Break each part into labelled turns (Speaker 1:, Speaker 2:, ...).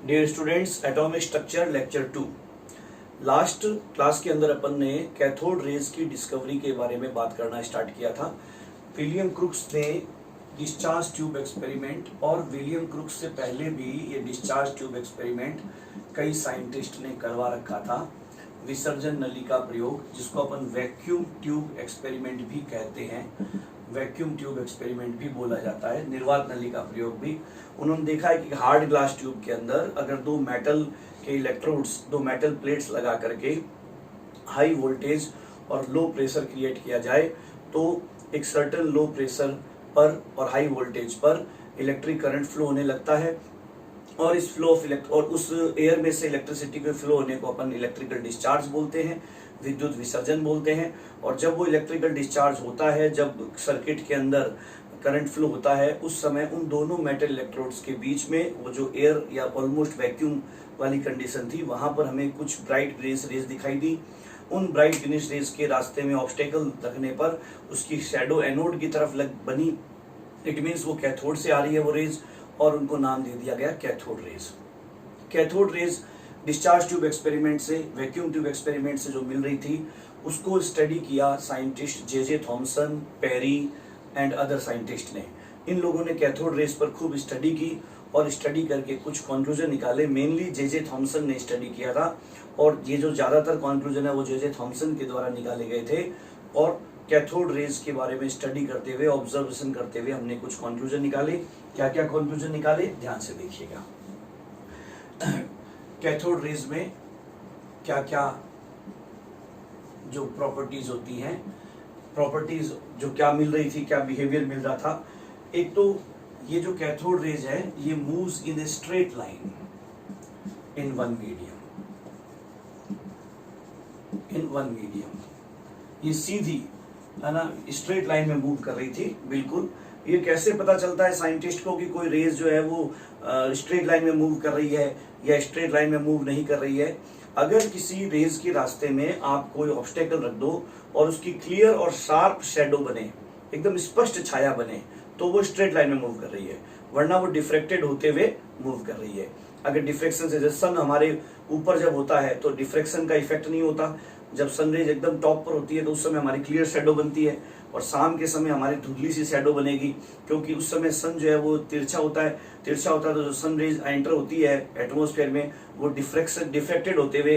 Speaker 1: Dear students, atomic structure lecture 2। Last class के अंदर अपन ने कैथोड रेज की डिस्कवरी के बारे में बात करना स्टार्ट किया था। विलियम क्रुक्स ने डिस्चार्ज ट्यूब एक्सपेरिमेंट, और विलियम क्रुक्स से पहले भी ये डिस्चार्ज ट्यूब एक्सपेरिमेंट कई साइंटिस्ट ने करवा रखा था। विसर्जन नली का प्रयोग, जिसको अपन वैक्यूम ट्यूब एक्सपेरिमेंट भी कहते हैं, वैक्यूम ट्यूब एक्सपेरिमेंट भी बोला जाता है, निर्वात नली का प्रयोग भी। उन्होंने देखा है कि हार्ड ग्लास ट्यूब के अंदर अगर दो मेटल के इलेक्ट्रोड्स, दो मेटल प्लेट्स लगा करके हाई वोल्टेज और लो प्रेशर क्रिएट किया जाए तो एक सर्टेन लो प्रेशर पर और हाई वोल्टेज पर इलेक्ट्रिक करंट फ्लो होने लगता है, और इस फ्लो ऑफ और उस एयर में से इलेक्ट्रिसिटी के फ्लो होने को अपन इलेक्ट्रिकल डिस्चार्ज बोलते हैं, विद्युत विसर्जन बोलते हैं। और जब वो इलेक्ट्रिकल डिस्चार्ज होता है, जब सर्किट के अंदर करंट फ्लो होता है, उस समय उन दोनों मेटल इलेक्ट्रोड्स के बीच में वो जो एयर या ऑलमोस्ट वैक्यूम वाली कंडीशन थी, वहां पर हमें कुछ ब्राइट ग्रीनिश रेज दिखाई दी। उन ब्राइट ग्रीनिश रेज के रास्ते में ऑब्स्टेकल रखने पर उसकी शैडो एनोड की तरफ बनी। इट मीन्स वो कैथोड से आ रही है वो रेज, और उनको नाम दे दिया गया cathode rays. Cathode rays discharge tube experiment से, वैक्यूम ट्यूब एक्सपेरिमेंट से जो मिल रही थी, उसको स्टडी किया scientist J Thomson, Perry and other scientist ने। इन लोगों ने कैथोड रेज पर खूब स्टडी की और स्टडी करके कुछ कंक्लूजन निकाले। मेनली जे थॉमसन ने स्टडी किया था, और ये जो ज्यादातर कंक्लूजन है वो जे थॉमसन के द्वारा निकाले गए थे। और कैथोड रेज के बारे में स्टडी करते हुए, ऑब्जर्वेशन करते हुए हमने कुछ कंक्लूजन निकाले। क्या क्या कंक्लूजन निकाले, ध्यान से देखिएगा। कैथोड रेज में क्या क्या जो प्रॉपर्टीज होती हैं, प्रॉपर्टीज जो क्या मिल रही थी, क्या बिहेवियर मिल रहा था। एक तो ये जो कैथोड रेज है, ये moves in a straight line in one medium, ये सीधी है ना, स्ट्रेट लाइन में मूव कर रही थी। बिल्कुल, ये कैसे पता चलता है साइंटिस्ट को कि कोई रेज जो है वो स्ट्रेट लाइन में मूव कर रही है या स्ट्रेट लाइन में मूव नहीं कर रही है? अगर किसी रेज के रास्ते में आप कोई ऑब्स्टेकल रख दो और उसकी क्लियर और शार्प शैडो बने, एकदम स्पष्ट छाया बने, तो वो स्ट्रेट लाइन में मूव कर रही है, वरना वो डिफ्रेक्टेड होते हुए मूव कर रही है। अगर डिफ्रेक्शन से, जैसे सन हमारे ऊपर जब होता है तो डिफ्रेक्शन का इफेक्ट नहीं होता। जब सन रेज एकदम टॉप पर होती है तो उस समय हमारी क्लियर शैडो बनती है, और शाम के समय हमारी धुंधली सी शैडो बनेगी, क्योंकि उस समय सन जो है वो तिरछा होता है तो जो सन रेज एंटर होती है एटमॉस्फेयर में, वो डिफ्रेक्टेड होते हुए,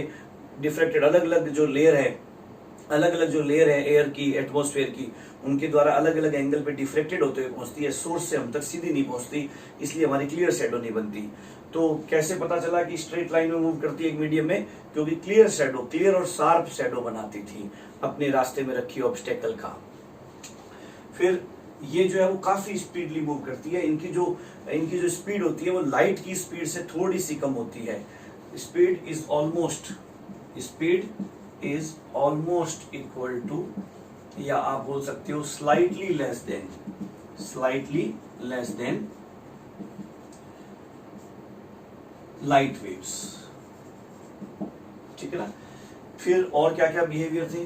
Speaker 1: अलग अलग जो लेयर है एयर की, एटमॉस्फेयर की, उनके द्वारा अलग अलग एंगल पे डिफ्रेक्टेड होते हुए पहुंचती है। सोर्स से हम तक सीधी नहीं पहुंचती, इसलिए हमारी क्लियर शैडो नहीं बनती। तो कैसे पता चला कि स्ट्रेट लाइन में मूव करती है एक मीडियम में? क्योंकि क्लियर और शार्प शैडो बनाती थी अपने रास्ते में रखी ऑब्स्टेकल का। फिर ये जो है वो काफी स्पीडली मूव करती है। इनकी जो स्पीड होती है वो लाइट की स्पीड से थोड़ी सी कम होती है। Speed is almost equal to, या आप बोल सकते हो slightly less than light waves. ठीक है ना? फिर और क्या क्या बिहेवियर थे?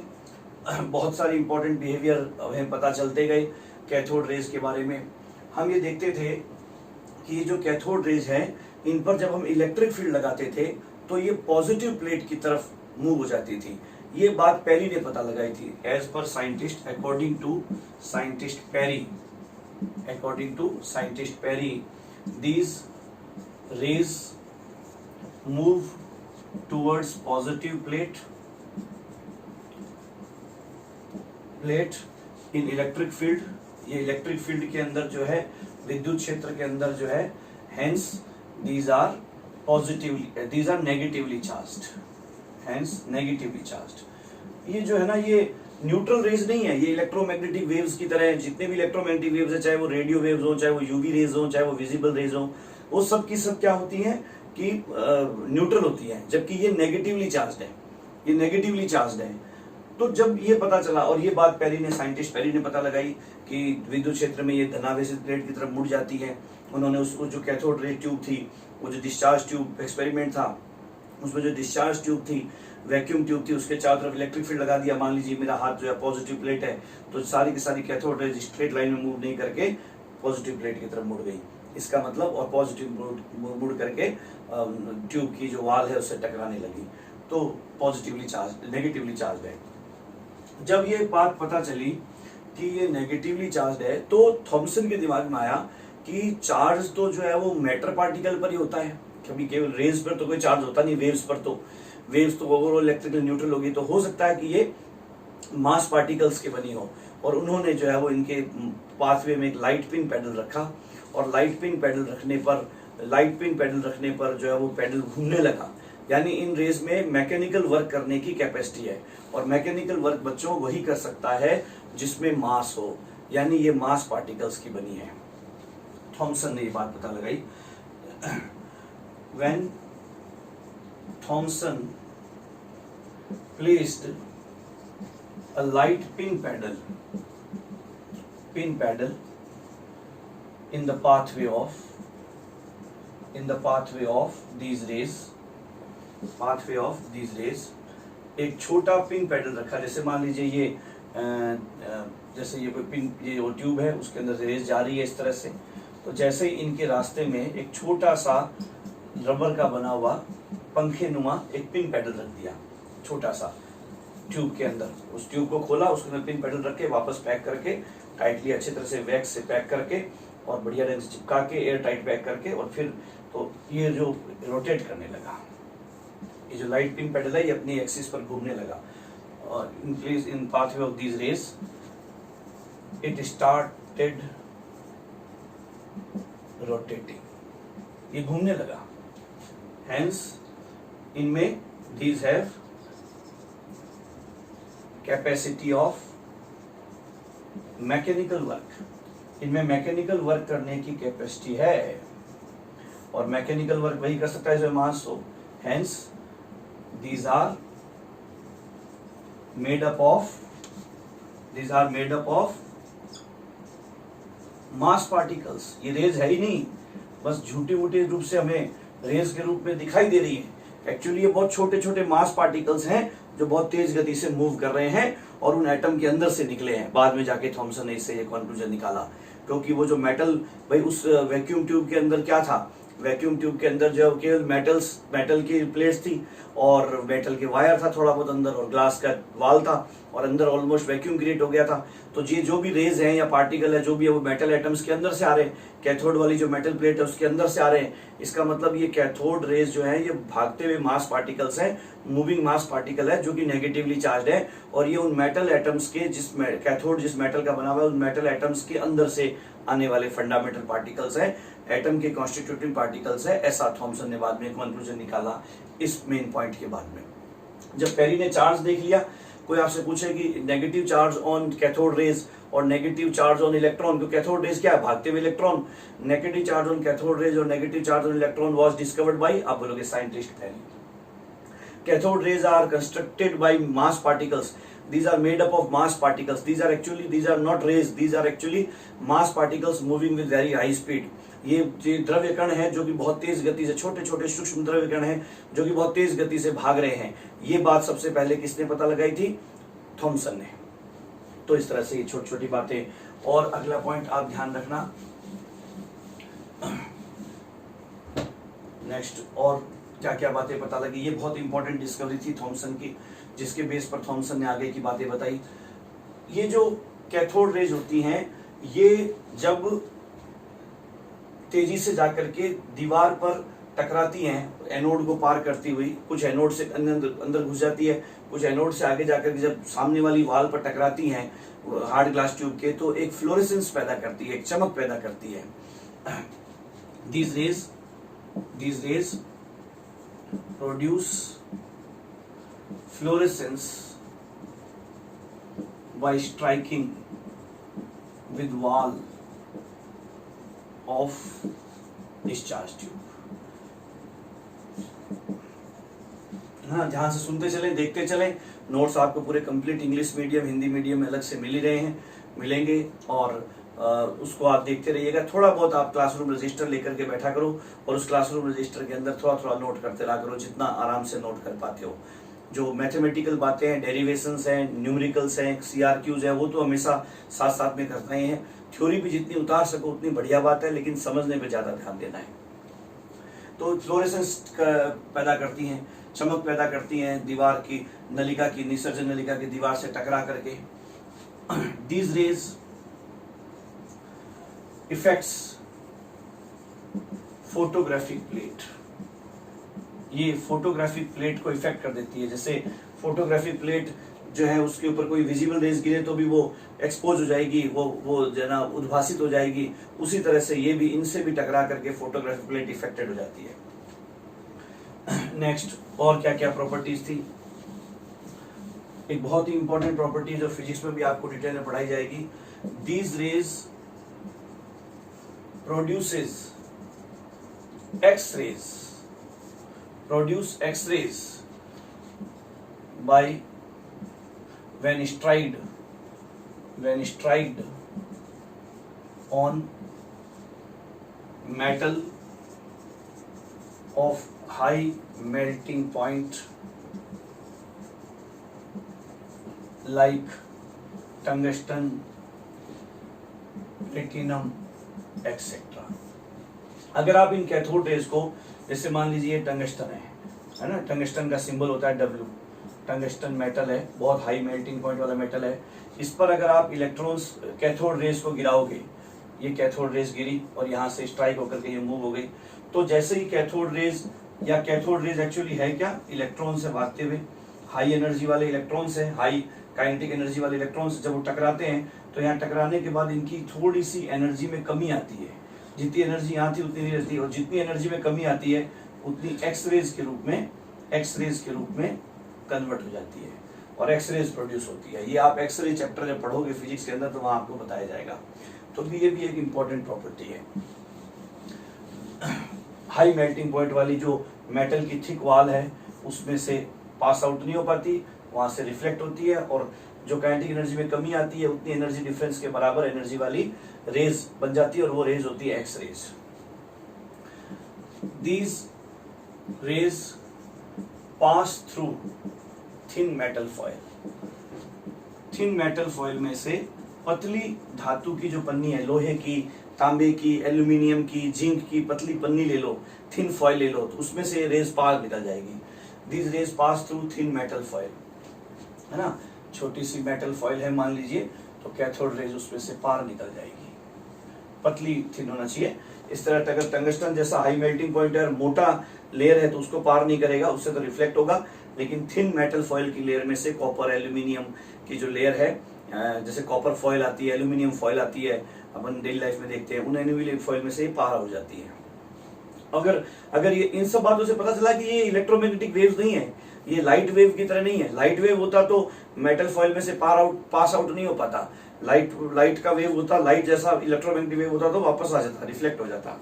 Speaker 1: बहुत सारे इंपॉर्टेंट बिहेवियर हमें पता चलते गए कैथोड रेज के बारे में। हम ये देखते थे कि ये जो कैथोड रेज है, इन पर जब हम इलेक्ट्रिक फील्ड लगाते थे तो ये पॉजिटिव प्लेट की तरफ मूव हो जाती थी। ये बात पेरी ने पता लगाई थी। एज पर scientist, according to scientist Perry, these rays move towards positive plate in electric field. ये इलेक्ट्रिक फील्ड के अंदर जो है, विद्युत क्षेत्र के अंदर जो है, hence these are negatively charged. ये जो है ना, ये न्यूट्रल रेज नहीं है, ये इलेक्ट्रोमैग्नेटिक वेव्स की तरह है। जितने भी इलेक्ट्रोमैग्नेटिक वेव्स है, चाहे वो रेडियो वेव्स हो, चाहे वो यूवी रेज हो, चाहे वो विजिबल रेज हो, वो सब की सब क्या होती है कि न्यूट्रल होती है, जबकि ये नेगेटिवली चार्ज्ड है। तो जब ये पता चला, और ये बात साइंटिस्ट पेरी ने पता लगाई कि विद्युत क्षेत्र में ये धनावेशित प्लेट की तरफ मुड़ जाती है, उन्होंने उसको जो कैथोड रे ट्यूब थी, वो जो डिस्चार्ज ट्यूब एक्सपेरिमेंट था, उसमें जो डिस्चार्ज ट्यूब थी, वैक्यूम ट्यूब थी, उसके चारों तरफ इलेक्ट्रिक फील्ड लगा दिया। मान लीजिए मेरा हाथ जो है पॉजिटिव प्लेट है, तो सारी की सारी कैथोड रे स्ट्रेट लाइन में मूव नहीं करके पॉजिटिव प्लेट की तरफ मुड़ गई। इसका मतलब, और पॉजिटिव मुड़ करके ट्यूब की जो वॉल है उससे टकराने लगी, तो पॉजिटिवली चार्ज, नेगेटिवली चार्ज है। जब ये बात पता चली कि ये नेगेटिवली चार्ज है, तो थॉमसन के दिमाग में आया कि चार्ज तो जो है वो मैटर पार्टिकल पर ही होता है, कभी केवल रेज पर तो कोई चार्ज होता नहीं, वेव्स पर तो, वेव्स तो ओवरऑल इलेक्ट्रिकल न्यूट्रल होगी, तो हो सकता है कि ये मास पार्टिकल्स की बनी हो। और उन्होंने जो है वो इनके पाथवे में एक लाइट पिन पैडल रखा, और लाइट पिन पैडल रखने पर जो है वो पैडल घूमने लगा। यानी इन रेज में मैकेनिकल वर्क करने की कैपेसिटी है, और मैकेनिकल वर्क बच्चों वही कर सकता है जिसमें मास हो, यानी ये मास पार्टिकल्स की बनी है। थॉमसन ने ये बात पता लगाई। When Thomson placed a light pin paddle in the pathway of these rays, एक छोटा पिन पैडल रखा, जैसे मान लीजिए ये जैसे ये कोई पिन, ये जो ट्यूब है उसके अंदर से रेस जा रही है इस तरह से, तो जैसे ही इनके रास्ते में एक छोटा सा रबर का बना हुआ पंखे नुमा एक पिन पैडल रख दिया, छोटा सा ट्यूब के अंदर। उस ट्यूब को खोला, उसके अंदर पिन पैडल रख के वापस पैक करके टाइटली अच्छी तरह से वैक्स से पैक करके और बढ़िया ढंग से चिपका के एयर टाइट पैक करके, और फिर तो ये जो रोटेट करने लगा, ये जो लाइट पिन पैडल है ये अपनी एक्सिस पर घूमने लगा, और in pathway of these rays it started rotating, ये घूमने लगा। हेंस इनमें these have capacity of mechanical work, इनमें मैकेनिकल वर्क करने की कैपेसिटी है, और मैकेनिकल वर्क वही कर सकता है जो मास हो। Hence these are made up of mass particles. ये रेज है ही नहीं, बस झूठे मूठे रूप से हमें रेज के रूप में दिखाई दे रही है, एक्चुअली ये बहुत छोटे छोटे मास पार्टिकल्स हैं जो बहुत तेज गति से मूव कर रहे हैं और उन एटम के अंदर से निकले हैं। बाद में जाके थॉमसन ने इससे ये कंक्लूजन निकाला, क्योंकि वो जो मेटल, भाई उस वैक्यूम ट्यूब के अंदर क्या था, वैक्यूम ट्यूब के अंदर जो केवल मेटल की प्लेट्स थी और मेटल के वायर था थोड़ा बहुत अंदर, और ग्लास का वाल था, और अंदर ऑलमोस्ट वैक्यूम क्रिएट हो गया था। तो ये जो भी रेज हैं या पार्टिकल है जो भी है वो मेटल एटम्स के अंदर से आ रहे हैं, कैथोड वाली जो मेटल प्लेट है उसके अंदर से आ रहे हैं। इसका मतलब ये कैथोड रेज जो है ये भागते हुए मास पार्टिकल्स हैं, मूविंग मास पार्टिकल है जो कि नेगेटिवली चार्ज है, और ये उन मेटल एटम्स के कैथोड जिस मेटल का बना हुआ है उन मेटल एटम्स के अंदर से आने वाले फंडामेंटल पार्टिकल्स हैं, एटम के कॉन्स्टिट्यूटिव पार्टिकल्स है। ऐसा थॉमसन ने बाद में कंक्लूजन निकाला इस मेन पॉइंट के बाद में। जब पेरी ने चार्ज देख लिया, कोई आपसे पूछे कि negative charge on cathode rays और नेगेटिव चार्ज ऑन इलेक्ट्रॉन, तो कैथोड रेज क्या है, भागते हुए electron. Negative charge on cathode rays और negative charge on electron was discovered by, आप बोलोगे scientist Perrin. Cathode rays are constructed by mass particles. These are made up of mass particles. These are not rays. These are actually mass particles moving with very high speed. ये द्रव्य कण है जो कि बहुत तेज गति से, छोटे छोटे सूक्ष्म द्रव्य कण है जो कि बहुत तेज गति से भाग रहे हैं। ये बात सबसे पहले किसने पता लगाई थी, थॉमसन ने। तो इस तरह से ये छोटी छोटी बातें। और अगला पॉइंट आप ध्यान रखना, नेक्स्ट और क्या क्या बातें पता लगी। ये बहुत इंपॉर्टेंट डिस्कवरी थी थॉमसन की, जिसके बेस पर थॉमसन ने आगे की बातें बताई। ये जो कैथोड रेज होती हैं ये जब तेजी से जाकर के दीवार पर टकराती हैं, एनोड को पार करती हुई, कुछ एनोड से अंदर घुस जाती है, कुछ एनोड से आगे जाकर के जब सामने वाली वाल पर टकराती हैं हार्ड ग्लास ट्यूब के, तो एक फ्लोरेसेंस पैदा करती है, एक चमक पैदा करती है। these rays produce fluorescence by striking with wall of discharge tube। हाँ, जहां से सुनते चले देखते चले, नोट्स आपको पूरे complete English medium Hindi medium में अलग से मिल ही रहे हैं, मिलेंगे, और उसको आप देखते रहिएगा। थोड़ा बहुत आप क्लासरूम रजिस्टर लेकर के बैठा करो और उस क्लासरूम रजिस्टर के अंदर थोड़ा थोड़ा नोट करते रहा करो, जितना आराम से नोट कर पाते हो। जो मैथमेटिकल बातें हैं, डेरिवेशंस हैं, न्यूमेरिकल्स हैं, CRQs हैं, वो तो हमेशा साथ साथ में करते हैं। थ्योरी भी जितनी उतार सको उतनी बढ़िया बात है, लेकिन समझने पे ज़्यादा ध्यान देना है। तो फ्लोरेसेंस पैदा करती हैं, चमक पैदा करती हैं दीवार की नलिका की, निसर्जन नलिका की दीवार से टकरा करके। These raise effects photographic plate, ये फोटोग्राफिक प्लेट को इफेक्ट कर देती है। जैसे फोटोग्राफिक प्लेट जो है उसके ऊपर कोई विजिबल रेज गिरे तो भी वो एक्सपोज हो जाएगी, वो जो है ना उद्भासित हो जाएगी। उसी तरह से ये भी इनसे भी टकरा करके फोटोग्राफिक प्लेट इफेक्टेड हो जाती है। नेक्स्ट, और क्या क्या प्रॉपर्टीज थी? एक बहुत ही इंपॉर्टेंट प्रॉपर्टी जो फिजिक्स में भी आपको डिटेल में पढ़ाई जाएगी। These raise produces X-rays, produce X-rays by when striked on metal of high melting point like tungsten, platinum, etc. अगर आप इन कैथोड रेज को, जैसे मान लीजिए टंगस्टन है ना, टंगस्टन का सिंबल होता है W, टंगस्टन मेटल है, बहुत हाई मेल्टिंग पॉइंट वाला मेटल है। इस पर अगर आप इलेक्ट्रॉन्स कैथोड रेज को गिराओगे, ये कैथोड रेज गिरी और यहाँ से स्ट्राइक होकर के ये मूव हो गई, तो जैसे ही कैथोड रेज, या कैथोड रेज एक्चुअली है क्या, इलेक्ट्रॉन से भागते हुए हाई एनर्जी वाले इलेक्ट्रॉन्स है, हाई काइनेटिक एनर्जी वाले इलेक्ट्रॉन्स, जब वो टकराते हैं तो यहाँ टकराने के बाद इनकी थोड़ी सी एनर्जी में कमी आती है। जितनी एनर्जी यहाँ थी उतनी नहीं रहती, और जितनी एनर्जी में कमी आती है उतनी एक्स रेज के रूप में कन्वर्ट हो जाती है और एक्स रेज प्रोड्यूस होती है। ये आप एक्स रे चैप्टर जब पढ़ोगे फिजिक्स के अंदर तो वहाँ आपको बताया जाएगा। तो ये भी एक इम्पॉर्टेंट प्रॉपर्टी है। हाई मेल्टिंग पॉइंट वाली जो मेटल की थिक वॉल है उसमें से पास आउट नहीं हो पाती, वहाँ से रिफ्लेक्ट होती है, और जो काइनेटिक एनर्जी में कमी आती है उतनी एनर्जी डिफरेंस के बराबर एनर्जी वाली रेज बन जाती है, और वो रेज होती है X rays. These rays pass through thin metal foil. Thin metal foil में से पतली धातु की जो पन्नी है, लोहे की, तांबे की, एल्यूमिनियम की, जिंक की पतली पन्नी ले लो, थिन फॉयल ले लो, तो उसमें से रेज पार निकल जाएगी। These rays pass through thin metal foil, है ना, छोटी सी मेटल फॉयल है मान लीजिए, तो कैथोड रेज उसमें से पार निकल जाएगी। पतली थिन होना चाहिए। इस तरह अगर टंगस्टन जैसा हाई मेल्टिंग पॉइंट है, मोटा लेयर है, तो उसको पार नहीं करेगा, उससे तो रिफ्लेक्ट होगा। लेकिन थिन मेटल फॉयल की लेयर में से कॉपर, एल्यूमिनियम की जो लेयर है, जैसे कॉपर फॉयल आती है, एल्यूमिनियम फॉयल आती है, अपन डेली लाइफ में देखते हैं, उन एल्यूमिनियम फॉयल में से पार हो जाती है। अगर ये इन सब बातों से पता चला कि ये इलेक्ट्रोमैग्नेटिक वेव्स नहीं है, ये लाइट वेव की तरह नहीं है। लाइट वेव होता तो मेटल फॉयल में से पास आउट नहीं हो पाता। लाइट का वेव होता, लाइट जैसा इलेक्ट्रोमैग्नेटिक वेव होता तो वापस आ जाता, रिफ्लेक्ट हो जाता।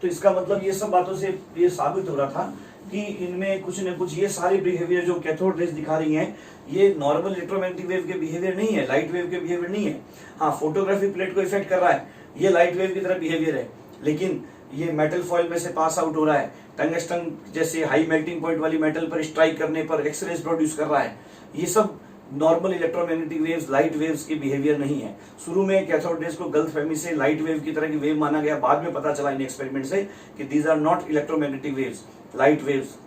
Speaker 1: तो इसका मतलब ये सब बातों से ये साबित हो रहा था कि इनमें कुछ न कुछ, ये सारी बिहेवियर जो कैथोड रेज दिखा रही हैं, ये नॉर्मल इलेक्ट्रोमैग्नेटिक वेव के बिहेवियर नहीं है, लाइट वेव के बिहेवियर नहीं है। हाँ, फोटोग्राफिक प्लेट को इफेक्ट कर रहा है, ये लाइट वेव की तरह बिहेवियर है, लेकिन ये मेटल फॉयल में से पास आउट हो रहा है। टंगस्टन जैसे हाई मेल्टिंग पॉइंट वाली मेटल पर स्ट्राइक करने पर एक्स रेज प्रोड्यूस कर रहा है। ये सब normal electromagnetic waves, light waves के बिहेवियर नहीं है। शुरू में कैथोड रेज को गलतफहमी से लाइट वेव की तरह की वेव माना गया, बाद में पता चला इन एक्सपेरिमेंट से कि these are not electromagnetic waves, light waves.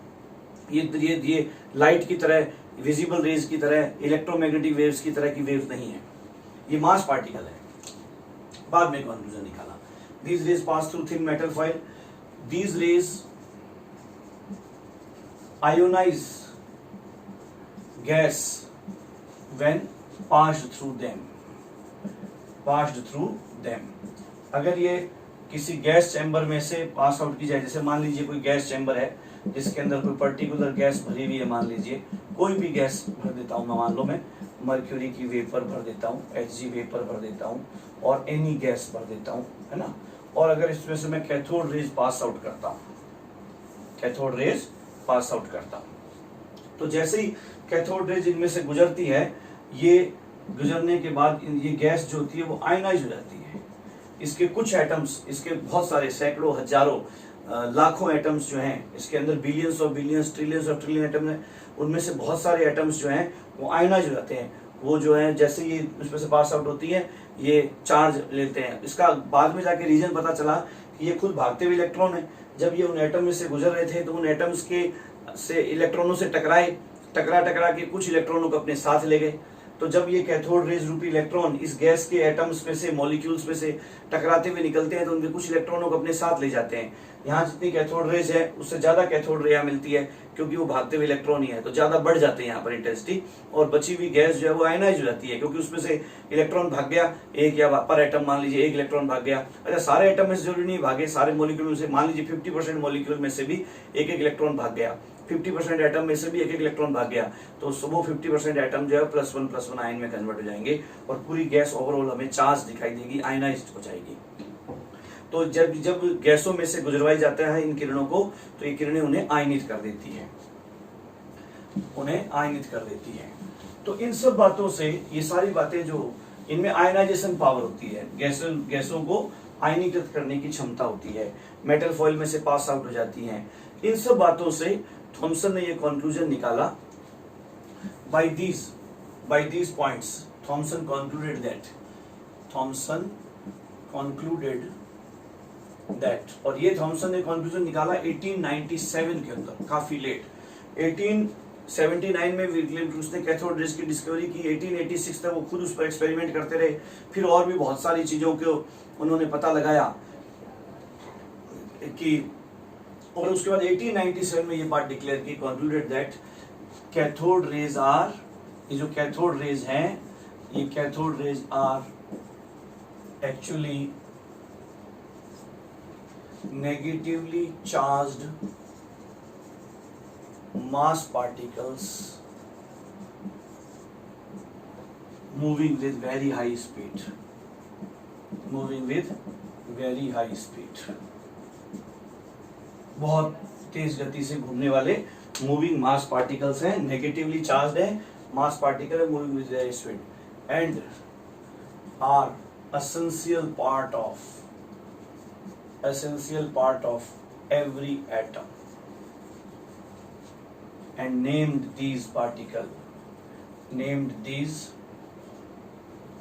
Speaker 1: ये लाइट की तरह, विजिबल रेज की तरह, इलेक्ट्रोमैग्नेटिक वेव्स की तरह की वेव्स नहीं है, ये मास पार्टिकल है। बाद में कंक्लूजन निकाला। These rays pass through thin metal foil. These rays ionize gas when passed through them. अगर ये किसी गैस चैम्बर में से पास आउट की जाए, जैसे मान लीजिए कोई गैस चैम्बर है जिसके अंदर कोई पर्टिकुलर गैस भरी हुई है, मान लीजिए कोई भी गैस भर देता हूँ मैं, मान लो मैं मर्क्यूरी की वेपर भर देता हूँ, Hg वेपर भर देता हूँ, और एनी गैस भर देता हूँ, है ना, और अगर इसमें से मैं कैथोड रेज पास आउट करता हूँ, तो जैसे ही कैथोड रेज इनमें से गुजरती है, ये गुजरने के बाद ये गैस जो होती है वो आयनाइज हो जाती है। इसके कुछ एटम्स, इसके बहुत सारे सैकड़ों, हजारों, लाखों एटम्स जो हैं, इसके अंदर billions of billions, trillions of trillion atom है, उनमें से बहुत सारे एटम्स जो हैं वो आयनाइज हो जाते हैं, वो जो है जैसे ये उसमें से पास आउट होती है ये चार्ज लेते हैं। इसका बाद में जाके रीजन पता चला कि ये खुद भागते हुए इलेक्ट्रॉन है। जब ये उन एटम में से गुजर रहे थे तो उन एटम्स के से इलेक्ट्रॉनों से टकरा के कुछ इलेक्ट्रॉनों को अपने साथ ले गए। तो जब ये कैथोड रेज रूपी इलेक्ट्रॉन इस गैस के एटम्स में से मॉलिक्यूल्स में से टकराते हुए निकलते हैं तो उनके कुछ इलेक्ट्रॉनों को अपने साथ ले जाते हैं। यहाँ जितनी कैथोड रेज है उससे ज्यादा कैथोड रे मिलती है क्योंकि वो भागते हुए इलेक्ट्रॉन ही है, तो ज्यादा बढ़ जाते हैं यहाँ पर इंटेंसिटी, और बची हुई गैस जो है वो आयनाइज हो जाती है क्योंकि उसमें से इलेक्ट्रॉन भाग गया एक, या पर एटम मान लीजिए एक इलेक्ट्रॉन भाग गया। अच्छा, सारे एटम में से जरूरी नहीं भागे, सारे मॉलिक्यूल में से मान लीजिए 50% मॉलिक्यूल में से भी एक इलेक्ट्रॉन भाग गया, 50% एटम में से भी एक इलेक्ट्रॉन भाग गया, तो वो 50% एटम जो है +1 आयन में कन्वर्ट हो जाएंगे और पूरी गैस ओवरऑल हमें चार्ज दिखाई देगी, आयनाइज्ड हो जाएगी। तो जब गैसों में से गुजरवाई जाता है इन किरणों को तो ये किरणें उन्हें आयनित कर देती है, तो इन सब बातों से ये सारी बातें जो इनमें आयनाइजेशन पावर होती है, गैसों को आयनीकृत करने की क्षमता होती है, मेटल फॉइल में से पास आउट हो जाती हैं। इन सब बातों से थॉमसन ने ये कंक्लूजन निकाला, by these points Thomson concluded that, और ये थॉमसन ने कंक्लूजन निकाला 1897 के अंदर, काफी लेट। 1879 में विलियम क्रूक्स ने कैथोड रेज की डिस्कवरी की, 1886 तक वो खुद उस पर एक्सपेरिमेंट करते रहे, फिर और भी बहुत सारी चीजों को उन्होंने पता लगाया कि, और उसके बाद 1897 में ये बात डिक्लेयर की, concluded that cathode rays are, ये जो कैथोड रेज हैं ये cathode rays are actually negatively charged mass particles moving with very high speed, बहुत तेज गति से घूमने वाले मूविंग मास पार्टिकल्स हैं, नेगेटिवली चार्ज्ड है, मास पार्टिकल है, moving with very speed, and are essential part of every atom, and named these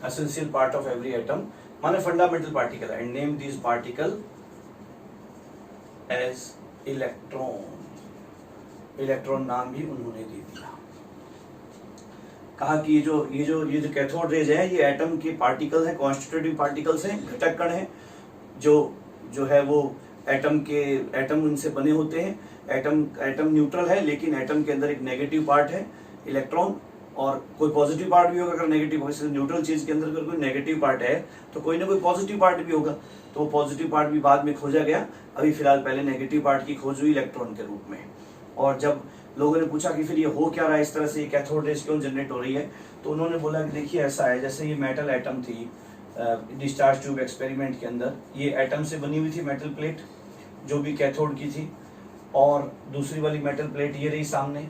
Speaker 1: essential part of every atom माने fundamental particle, and named these particle as electron नाम भी उन्होंने दे दिया। कहा कि ये जो कैथोड रेज है ये एटम के पार्टिकल है, कॉन्स्टिट्यूटिव पार्टिकल्स हैं, घटक कण हैं, जो है वो एटम उनसे बने होते हैं। एटम न्यूट्रल है लेकिन एटम के अंदर एक नेगेटिव पार्ट है इलेक्ट्रॉन, और कोई पॉजिटिव पार्ट भी होगा अगर नेगेटिव, न्यूट्रल चीज के अंदर अगर कोई नेगेटिव पार्ट है तो कोई ना कोई पॉजिटिव पार्ट भी होगा, तो वो पॉजिटिव पार्ट भी बाद में खोजा गया, अभी फिलहाल पहले नेगेटिव पार्ट की खोज हुई इलेक्ट्रॉन के रूप में। और जब लोगों ने पूछा कि फिर ये हो क्या रहा है, इस तरह से ये कैथोड रेज क्यों जनरेट हो रही है, तो उन्होंने बोला कि देखिए ऐसा है, जैसे ये मेटल एटम थी डिस्चार्ज ट्यूब एक्सपेरिमेंट के अंदर, ये एटम से बनी हुई थी मेटल प्लेट जो भी कैथोड की थी, और दूसरी वाली मेटल प्लेट ये रही सामने।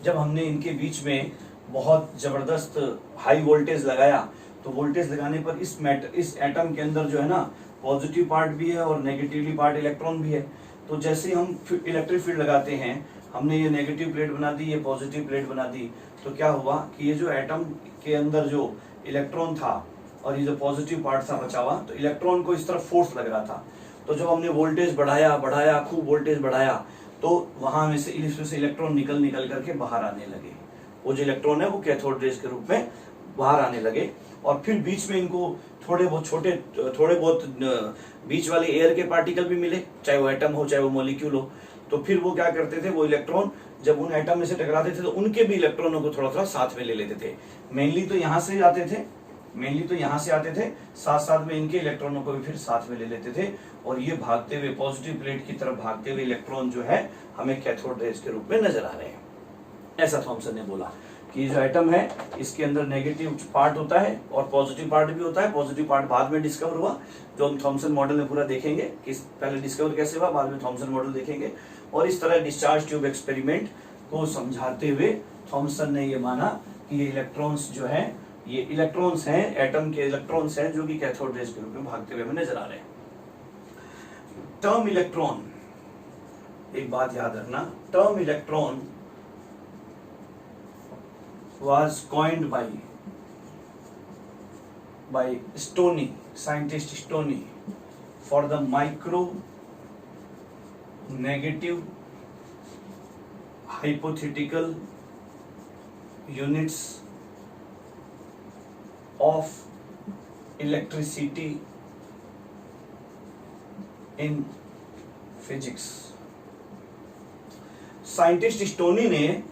Speaker 1: जब हमने इनके बीच में बहुत जबरदस्त हाई वोल्टेज लगाया तो वोल्टेज लगाने पर इस एटम के अंदर जो है ना पॉजिटिव पार्ट भी है और नेगेटिवली पार्ट इलेक्ट्रॉन भी है। तो जैसे हम इलेक्ट्रिक फील्ड लगाते हैं, हमने ये नेगेटिव प्लेट बना दी, ये पॉजिटिव प्लेट बना दी, तो क्या हुआ कि ये जो एटम के अंदर जो इलेक्ट्रॉन था और ये जो पॉजिटिव पार्ट था बचा हुआ, तो इलेक्ट्रॉन को इस तरफ फोर्स लग रहा था। तो जब हमने वोल्टेज बढ़ाया खूब वोल्टेज बढ़ाया, तो वहां में से इसमें से इलेक्ट्रॉन निकल करके बाहर आने लगे। वो जो इलेक्ट्रॉन है वो कैथोड रेज के रूप में बाहर आने लगे, और फिर बीच में इनको थोड़े बहुत बीच वाले एयर के पार्टिकल भी मिले, चाहे वो एटम हो चाहे वो मॉलिक्यूल हो। तो फिर वो क्या करते थे, वो इलेक्ट्रॉन जब उन एटम में से टकराते थे तो उनके भी इलेक्ट्रॉनों को थोड़ा थोड़ा साथ में ले लेते थे। मेनली तो यहाँ से आते थे, साथ साथ में इनके इलेक्ट्रॉनों को भी फिर साथ में ले लेते थे, और ये भागते हुए पॉजिटिव प्लेट की तरफ भागते हुए इलेक्ट्रॉन जो है हमें कैथोड रेज के रूप में नजर आ रहे हैं। ऐसा थॉमसन ने बोला कि जो एटम है इसके अंदर नेगेटिव पार्ट होता है और पॉजिटिव पार्ट भी होता है। पॉजिटिव पार्ट बाद में डिस्कवर हुआ, जो हम थॉमसन मॉडल में पूरा देखेंगे कि पहले डिस्कवर कैसे हुआ, बाद में थॉमसन मॉडल देखेंगे। और इस तरह डिस्चार्ज ट्यूब एक्सपेरिमेंट को समझाते हुए थॉमसन ने ये माना कि ये इलेक्ट्रॉन्स जो है ये इलेक्ट्रॉन्स हैं, एटम के इलेक्ट्रॉन्स हैं जो कि कैथोड रेज के रूप में भागते हुए हमें नजर आ रहे हैं। टर्म इलेक्ट्रॉन, एक बात याद रखना, term electron was coined by Stoney, scientist Stoney, for the micro negative hypothetical units of electricity in physics। Scientist stony ने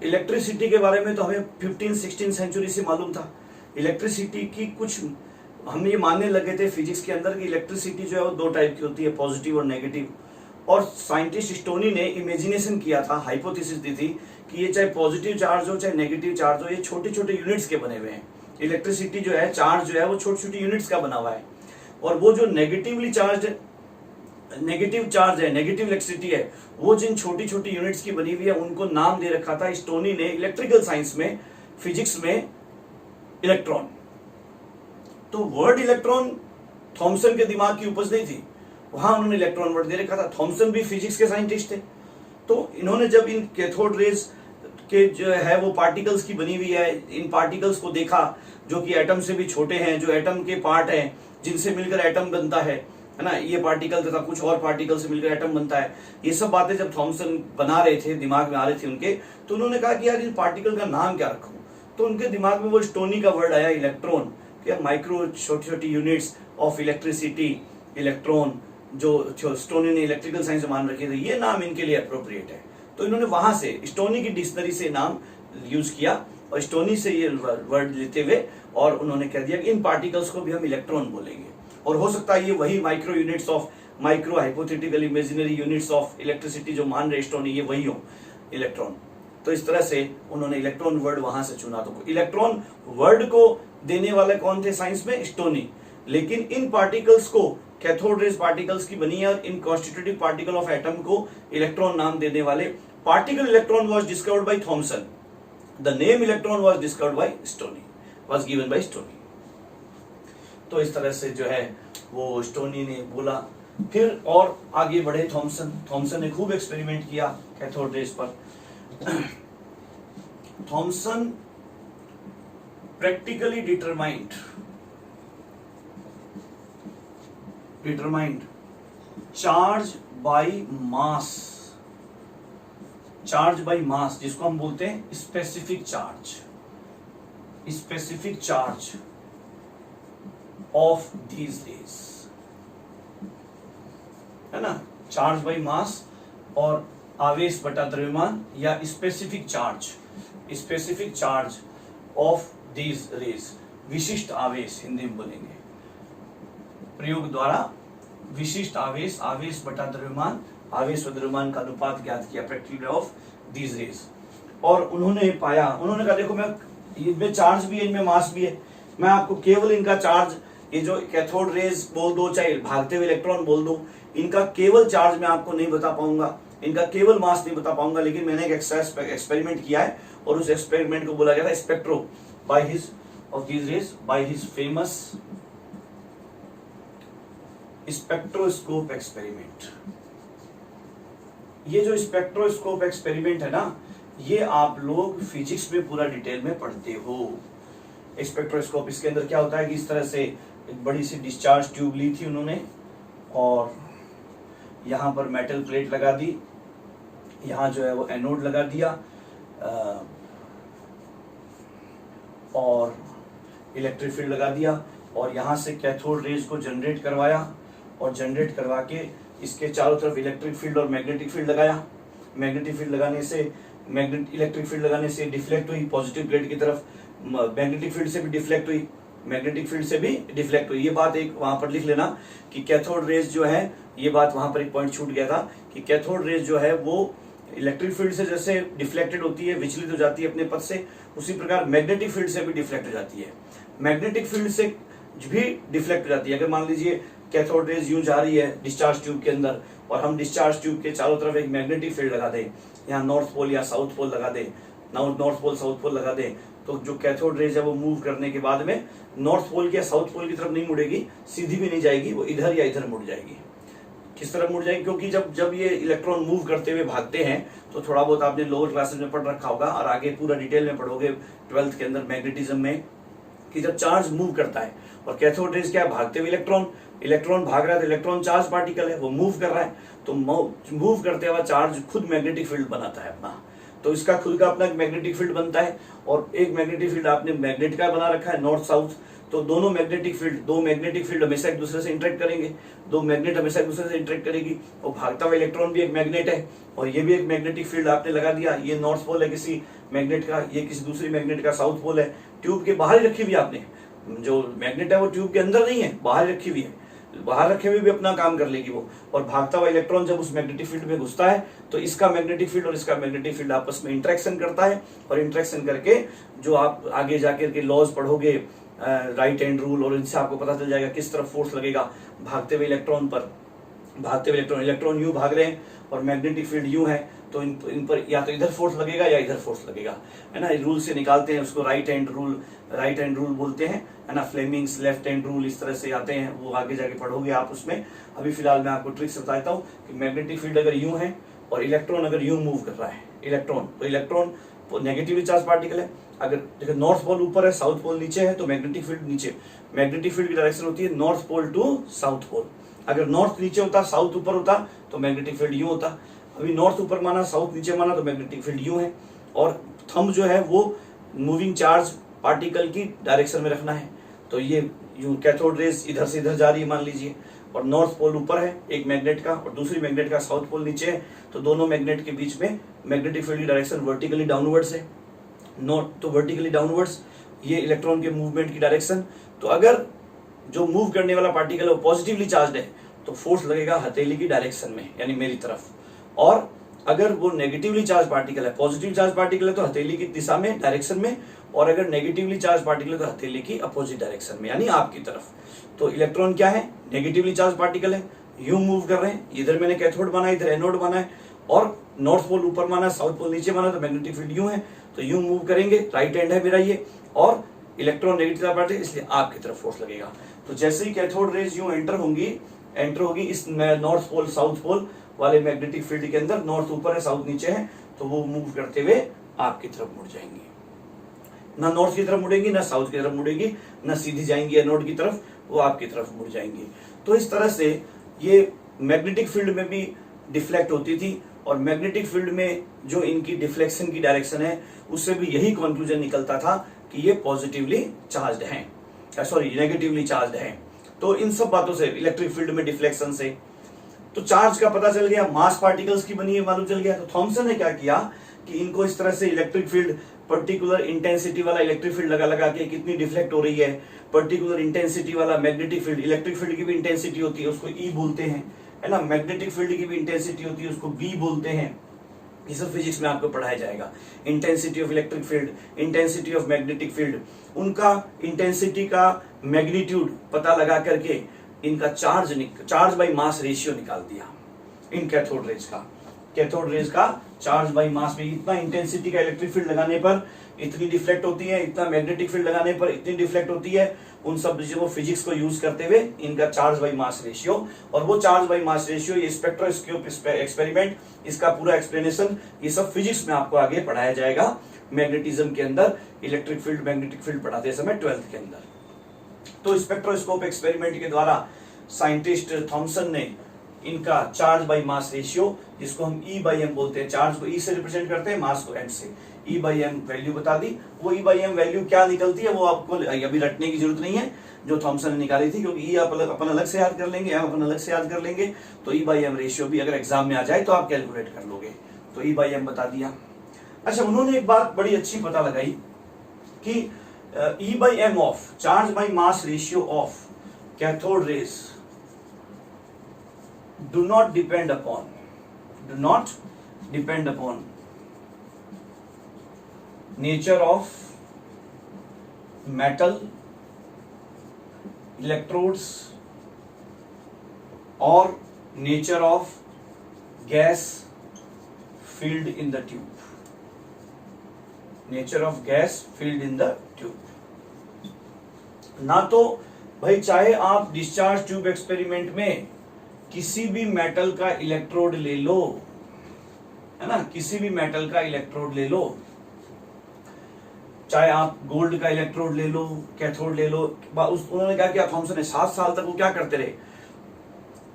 Speaker 1: इलेक्ट्रिसिटी के बारे में तो हमें 15-16 सेंचुरी से मालूम था। इलेक्ट्रिसिटी की कुछ हम ये मानने लगे थे फिजिक्स के अंदर कि इलेक्ट्रिसिटी जो है वो दो टाइप की होती है, पॉजिटिव और नेगेटिव। और साइंटिस्ट स्टोनी ने इमेजिनेशन किया था, हाइपोथेसिस दी थी कि ये चाहे पॉजिटिव चार्ज हो चाहे नेगेटिव चार्ज हो, ये छोटे छोटे यूनिट्स के बने हुए हैं। इलेक्ट्रिसिटी जो है, चार्ज जो है वो छोटी छोटी यूनिट्स का बना हुआ है। और वो जो नेगेटिव चार्ज है, नेगेटिव इलेक्ट्रिसिटी है, वो जिन छोटी छोटी यूनिट्स की बनी हुई है उनको नाम दे रखा था स्टोनी ने इलेक्ट्रिकल साइंस में, फिजिक्स में, इलेक्ट्रॉन। तो वर्ड इलेक्ट्रॉन थॉमसन के दिमाग की उपज नहीं थी, वहां उन्होंने इलेक्ट्रॉन वर्ड दे रखा था। थॉमसन भी फिजिक्स के साइंटिस्ट थे। तो इन्होंने जब इन कैथोड रेज के जो है वो पार्टिकल्स की बनी हुई है, इन पार्टिकल्स को देखा जो कि एटम से भी छोटे हैं, जो एटम के पार्ट हैं जिनसे मिलकर एटम बनता है ना, ये पार्टिकल तथा कुछ और पार्टिकल से मिलकर एटम बनता है। ये सब बातें जब थॉमसन बना रहे थे, दिमाग में आ रहे थे उनके, तो उन्होंने कहा कि यार इन पार्टिकल का नाम क्या रखूं। तो उनके दिमाग में वो स्टोनी का वर्ड आया, इलेक्ट्रॉन, कि माइक्रो छोटी छोटी यूनिट्स ऑफ इलेक्ट्रिसिटी, इलेक्ट्रॉन, जो स्टोनी ने इलेक्ट्रिकल साइंस में मान रखे थे, ये नाम इनके लिए अप्रोप्रिएट है। तो इन्होंने वहां से स्टोनी की डिक्शनरी से नाम यूज किया और स्टोनी से ये वर्ड लेते हुए और उन्होंने कह दिया कि इन पार्टिकल्स को भी हम इलेक्ट्रॉन बोलेंगे। और हो सकता है ये वही micro units of, micro hypothetical imaginary units of electricity जो मान रहे स्टोनी, ये वही हो इलेक्ट्रॉन। तो इस तरह से उन्होंने इलेक्ट्रॉन वर्ड वहां से चुना। तो इलेक्ट्रॉन वर्ड को देने वाले कौन थे साइंस में? स्टोनी। लेकिन इन पार्टिकल्स को, कैथोड रेज पार्टिकल्स की बनी है और इन कॉन्स्टिट्यूटिव पार्टिकल ऑफ एटम को इलेक्ट्रॉन नाम देने वाले, particle electron was discovered by Thomson, the name electron was discovered by Stoney, was given by Stoney. तो इस तरह से जो है वो स्टोनी ने बोला। फिर और आगे बढ़े थॉमसन ने खूब एक्सपेरिमेंट किया कैथोड रेज पर। Thomson practically determined charge by mass, जिसको हम बोलते हैं specific charge of these rays, है ना। चार्ज बाय मास और आवेश बटा द्रव्यमान, या specific charge of these raise, विशिष्ट आवेश हिंदी में बोलेंगे। प्रयोग द्वारा विशिष्ट आवेश, आवेश बटा द्रव्यमान, आवेश व द्रव्यमान का अनुपात ज्ञात किया, प्रैक्टिकल ऑफ दीज रेज। और उन्होंने पाया, उन्होंने कहा देखो मैं, इनमें चार्ज भी है, इनमें मास भी है, मैं आपको केवल इनका चार्ज, ये जो कैथोड रेज बोल दो चाहे भागते हुए इलेक्ट्रॉन बोल दो, इनका केवल चार्ज मैं आपको नहीं बता पाऊंगा, इनका केवल मास नहीं बता पाऊंगा। लेकिन मैंने एक एक्सपेरिमेंट किया है और उस एक्सपेरिमेंट को बोला गया था spectro by his of these raise, by his famous spectroscope experiment. ये जो स्पेक्ट्रोस्कोप एक्सपेरिमेंट है ना, ये आप लोग फिजिक्स में पूरा डिटेल में पढ़ते हो। स्पेक्ट्रोस्कोप, इसके अंदर क्या होता है कि इस तरह से एक बड़ी सी डिस्चार्ज ट्यूब ली थी उन्होंने और यहाँ पर मेटल प्लेट लगा दी, यहाँ जो है वो एनोड लगा दिया और इलेक्ट्रिक फील्ड लगा दिया और यहाँ से कैथोड रेज को जनरेट करवाया और जनरेट करवा के इसके चारों तरफ इलेक्ट्रिक फील्ड और मैग्नेटिक फील्ड लगाया। मैग्नेटिक फील्ड लगाने से, इलेक्ट्रिक फील्ड लगाने से डिफ्लेक्ट हुई पॉजिटिव प्लेट की तरफ, मैग्नेटिक फील्ड से भी डिफ्लेक्ट हुई, मैग्नेटिक फील्ड से भी डिफ्लेक्ट हुई। ये बात एक वहां पर लिख लेना कि कैथोड रेज जो है, ये बात वहां पर एक पॉइंट छूट गया था कि कैथोड रेज जो है वो इलेक्ट्रिक फील्ड से जैसे डिफ्लेक्टेड होती है, विचलित हो जाती है अपने पथ से, उसी प्रकार मैग्नेटिक फील्ड से भी डिफ्लेक्ट हो जाती है। मैग्नेटिक फील्ड से भी डिफ्लेक्ट हो जाती है। अगर मान लीजिए कैथोड रेज यूं जा रही है डिस्चार्ज ट्यूब के अंदर और हम डिस्चार्ज ट्यूब के चारों तरफ एक मैग्नेटिक फील्ड लगा दें, यहाँ नॉर्थ पोल या साउथ पोल लगा दें, नॉर्थ पोल साउथ पोल लगा दें, तो जो कैथोड रेज है वो मूव करने के बाद में नॉर्थ पोल या साउथ पोल की तरफ नहीं मुड़ेगी, सीधी भी नहीं जाएगी, वो इधर या इधर मुड़ जाएगी। किस तरफ मुड़ जाएंगे, क्योंकि जब जब ये इलेक्ट्रॉन मूव करते हुए भागते हैं तो थोड़ा बहुत आपने लोअर क्लासेस में पढ़ रखा होगा और आगे पूरा डिटेल में पढ़ोगे 12th के अंदर मैग्नेटिज्म में, कि जब चार्ज मूव करता है और कैथोड रेज क्या है, भागते हुए इलेक्ट्रॉन भाग रहा है, तो इलेक्ट्रॉन चार्ज पार्टिकल है, वो मूव कर रहा है, तो मूव करते हुआ चार्ज खुद मैग्नेटिक फील्ड बनाता है अपना, तो इसका खुद का अपना मैग्नेटिक फील्ड बनता है। और एक मैग्नेटिक फील्ड आपने मैग्नेट का बना रखा है नॉर्थ साउथ, तो दो मैग्नेटिक फील्ड हमेशा एक दूसरे से इंटरेक्ट करेंगे, दो मैग्नेट हमेशा एक दूसरे से इंटरेक्ट करेगी, और भागता हुआ इलेक्ट्रॉन भी एक मैग्नेट है और ये भी एक मैग्नेटिक फील्ड आपने लगा दिया। ये नॉर्थ पोल है किसी मैग्नेट का, ये किसी दूसरी मैग्नेट का साउथ पोल है, ट्यूब के बाहर ही रखी हुई आपने, जो मैग्नेट है वो ट्यूब के अंदर नहीं है, बाहर रखी हुई है, बाहर रखे हुए भी अपना काम कर लेगी वो। और भागता हुआ इलेक्ट्रॉन जब उस मैग्नेटिक फील्ड में घुसता है तो इसका मैग्नेटिक फील्ड और इसका मैग्नेटिक फील्ड आपस में इंटरेक्शन करता है, और इंटरेक्शन करके जो आप आगे जाकर के लॉज पढ़ोगे राइट हैंड रूल, और इनसे आपको पता चल जाएगा किस तरफ फोर्स लगेगा भागते हुए इलेक्ट्रॉन पर। भागते हुए इलेक्ट्रॉन यूं भाग रहे हैं और मैग्नेटिक फील्ड यूं है, तो इन पर या तो इधर फोर्स लगेगा या इधर फोर्स लगेगा, है ना। रूल से निकालते हैं उसको, राइट हैंड रूल बोलते हैं, है ना। फ्लेमिंग्स लेफ्ट हैंड रूल इस तरह से आते हैं, वो आगे जाके पढ़ोगे आप उसमें। अभी फिलहाल मैं आपको ट्रिक्स बताता हूँ कि मैग्नेटिक फील्ड अगर यूं है और इलेक्ट्रॉन अगर यूं मूव कर रहा है, इलेक्ट्रॉन नेगेटिवली चार्ज पार्टिकल है, अगर देखो नॉर्थ पोल ऊपर है साउथ पोल नीचे है, तो मैग्नेटिक फील्ड नीचे, मैग्नेटिक फील्ड की डायरेक्शन होती है north pole to south pole. अगर नॉर्थ नीचे होता साउथ ऊपर होता तो मैग्नेटिक फील्ड यूं होता। अभी नॉर्थ ऊपर माना साउथ नीचे माना तो मैग्नेटिक फील्ड यूं है, और थंब जो है वो मूविंग चार्ज पार्टिकल की डायरेक्शन में रखना है, तो ये यूं कैथोड रेज इधर से इधर जा रही है मान लीजिए, और नॉर्थ पोल ऊपर है एक मैग्नेट का और दूसरी मैग्नेट का साउथ पोल नीचे है, तो दोनों मैग्नेट के बीच में मैग्नेटिक फील्ड की डायरेक्शन वर्टिकली डाउनवर्ड्स है, नॉट तो वर्टिकली डाउनवर्ड्स ये इलेक्ट्रॉन के मूवमेंट की डायरेक्शन। तो अगर जो मूव करने वाला पार्टिकल है वो पॉजिटिवली चार्ज है तो फोर्स लगेगा हथेली की डायरेक्शन में, यानी मेरी तरफ, और अगर वो नेगेटिवली चार्ज पार्टिकल है, पॉजिटिव चार्ज पार्टिकल है तो हथेली की दिशा में डायरेक्शन में, और अगर नेगेटिवली चार्ज पार्टिकल है तो हथेली की अपोजिट डायरेक्शन में, यानी आपकी तरफ। तो इलेक्ट्रॉन क्या है, नेगेटिवली चार्ज पार्टिकल है, यूं मूव कर रहे हैं, इधर मैंने कैथोड माना इधर एनोड माना है, और नॉर्थ पोल ऊपर माना साउथ पोल नीचे माना, तो मैग्नेटिक फील्ड यूं है, तो यूं मूव करेंगे, राइट हैंड है मेरा ये, और इलेक्ट्रॉन नेगेटिव चार्ज पार्टिकल इसलिए आपकी तरफ फोर्स लगेगा। तो जैसे ही कैथोड रेज यूं एंटर होगी इस नॉर्थ पोल साउथ पोल वाले मैग्नेटिक फील्ड के अंदर, नॉर्थ ऊपर है साउथ नीचे है, तो वो मूव करते हुए आपकी तरफ मुड़ जाएंगी, ना नॉर्थ की तरफ मुड़ेंगी ना साउथ की तरफ मुड़ेगी, ना सीधी जाएंगी एनोड की तरफ, वो आपकी तरफ मुड़ जाएंगी। तो इस तरह से ये मैग्नेटिक फील्ड में भी डिफ्लेक्ट होती थी, और मैग्नेटिक फील्ड में जो इनकी डिफ्लेक्शन की डायरेक्शन है उससे भी यही कंक्लूजन निकलता था कि ये पॉजिटिवली चार्ज्ड हैं, सॉरी नेगेटिवली चार्ज्ड हैं। तो इन सब बातों से, इलेक्ट्रिक फील्ड में डिफ्लेक्शन से तो चार्ज का पता चल गया, मास पार्टिकल्स की बनी है मालूम चल गया। तो थॉमसन ने क्या किया कि इनको इस तरह से इलेक्ट्रिक फील्ड, पर्टिकुलर इंटेंसिटी वाला इलेक्ट्रिक फील्ड लगा के कितनी डिफ्लेक्ट हो रही है, पर्टिकुलर इंटेंसिटी वाला मैग्नेटिक फील्ड, इलेक्ट्रिक फील्ड की भी इंटेंसिटी होती है उसको ई बोलते हैं, है ना, मैग्नेटिक फील्ड की भी इंटेंसिटी होती है उसको बी बोलते हैं। ये सब फिजिक्स में आपको पढ़ाया जाएगा। Intensity of electric field, intensity of magnetic field, उनका इंटेंसिटी का मैग्नीट्यूड पता लगा करके इनका चार्ज बाई मास रेशियो निकाल दिया इन कैथोड रेज का चार्ज बाई मास में इतना इंटेंसिटी का इलेक्ट्रिक फील्ड लगाने पर इतनी डिफ्लेक्ट होती है, इतना मैग्नेटिक फील्ड लगाने पर इतनी डिफ्लेक्ट होती है। उन सब चीजों फिजिक्स को यूज करते हुए इनका चार्ज बाई मास रेशियो, और वो चार्ज बाई मास रेशियो, ये स्पेक्ट्रोस्कोप एक्सपेरिमेंट, इसका पूरा एक्सप्लेनेशन, ये सब फिजिक्स में आपको आगे पढ़ाया जाएगा मैग्नेटिज्म के अंदर, इलेक्ट्रिक फील्ड मैग्नेटिक फील्ड पढ़ाते समय 12th के अंदर। तो स्पेक्ट्रोस्कोप एक्सपेरिमेंट के द्वारा साइंटिस्ट थॉमसन ने इनका चार्ज बाई मास रेशियो, जिसको हम E बाई एम बोलते हैं, चार्ज को E से रिप्रेजेंट करते हैं, मास को M से, E बाई एम वैल्यू बता दी। वो E बाई एम वैल्यू क्या निकलती है वो आपको अभी रटने की जरूरत नहीं है, जो थॉमसन ने निकाली थी, क्योंकि E आप अपन अलग से याद कर लेंगे, M अपन अलग से याद कर लेंगे, तो E बाई एम रेशियो भी अगर एग्जाम में आ जाए तो आप कैलकुलेट कर लोगे। तो E बाई एम बता दिया। अच्छा, उन्होंने एक बात बड़ी अच्छी पता लगाई कि E by M of charge by mass ratio of cathode rays do not depend upon nature of metal, electrodes or nature of gas filled in the tube. Nature of gas filled in the tube। ना तो भाई चाहे आप discharge tube experiment में किसी भी metal का electrode ले लो, है ना, किसी भी मेटल का इलेक्ट्रोड ले लो, चाहे आप गोल्ड का इलेक्ट्रोड ले लो, कैथोड ले लो। उन्होंने क्या किया थॉमसन ने, 7 साल तक वो क्या करते रहे,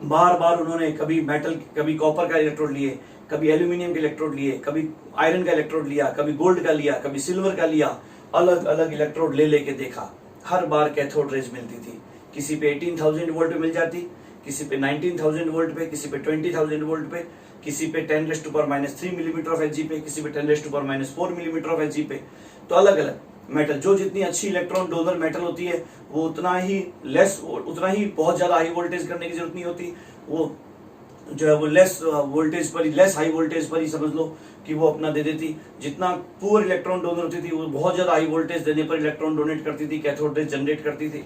Speaker 1: बार बार उन्होंने कभी मेटल, कभी कॉपर का इलेक्ट्रोड लिए, कभी एल्यूमिनियम के इलेक्ट्रोड लिए, कभी आयरन का इलेक्ट्रोड लिया, कभी गोल्ड का लिया, कभी सिल्वर का लिया, अलग अलग इलेक्ट्रोड ले लेके देखा। हर बार कैथोड रेज मिलती थी, किसी पे 18,000 वोल्ट पे मिल जाती, किसी पे 19,000 वोल्ट पे, किसी पे 20,000 वोल्ट पे, किसी पे 10⁻³ मिलीमीटर ऑफ Hg पे, किसी पे 10⁻⁴ मिलीमीटर ऑफ Hg पे। तो अलग अलग मेटल, जो जितनी अच्छी इलेक्ट्रॉन डोनर मेटल होती है वो उतना ही बहुत ज्यादा हाई वोल्टेज करने की जरूरत नहीं होती, वो जो है वो लेस वोल्टेज पर ही, लेस हाई वोल्टेज पर ही समझ लो कि वो अपना दे देती। जितना पुअर इलेक्ट्रॉन डोनर होती थी वो बहुत ज्यादा हाई वोल्टेज देने पर इलेक्ट्रॉन डोनेट करती थी, कैथोड रेज जनरेट करती थी।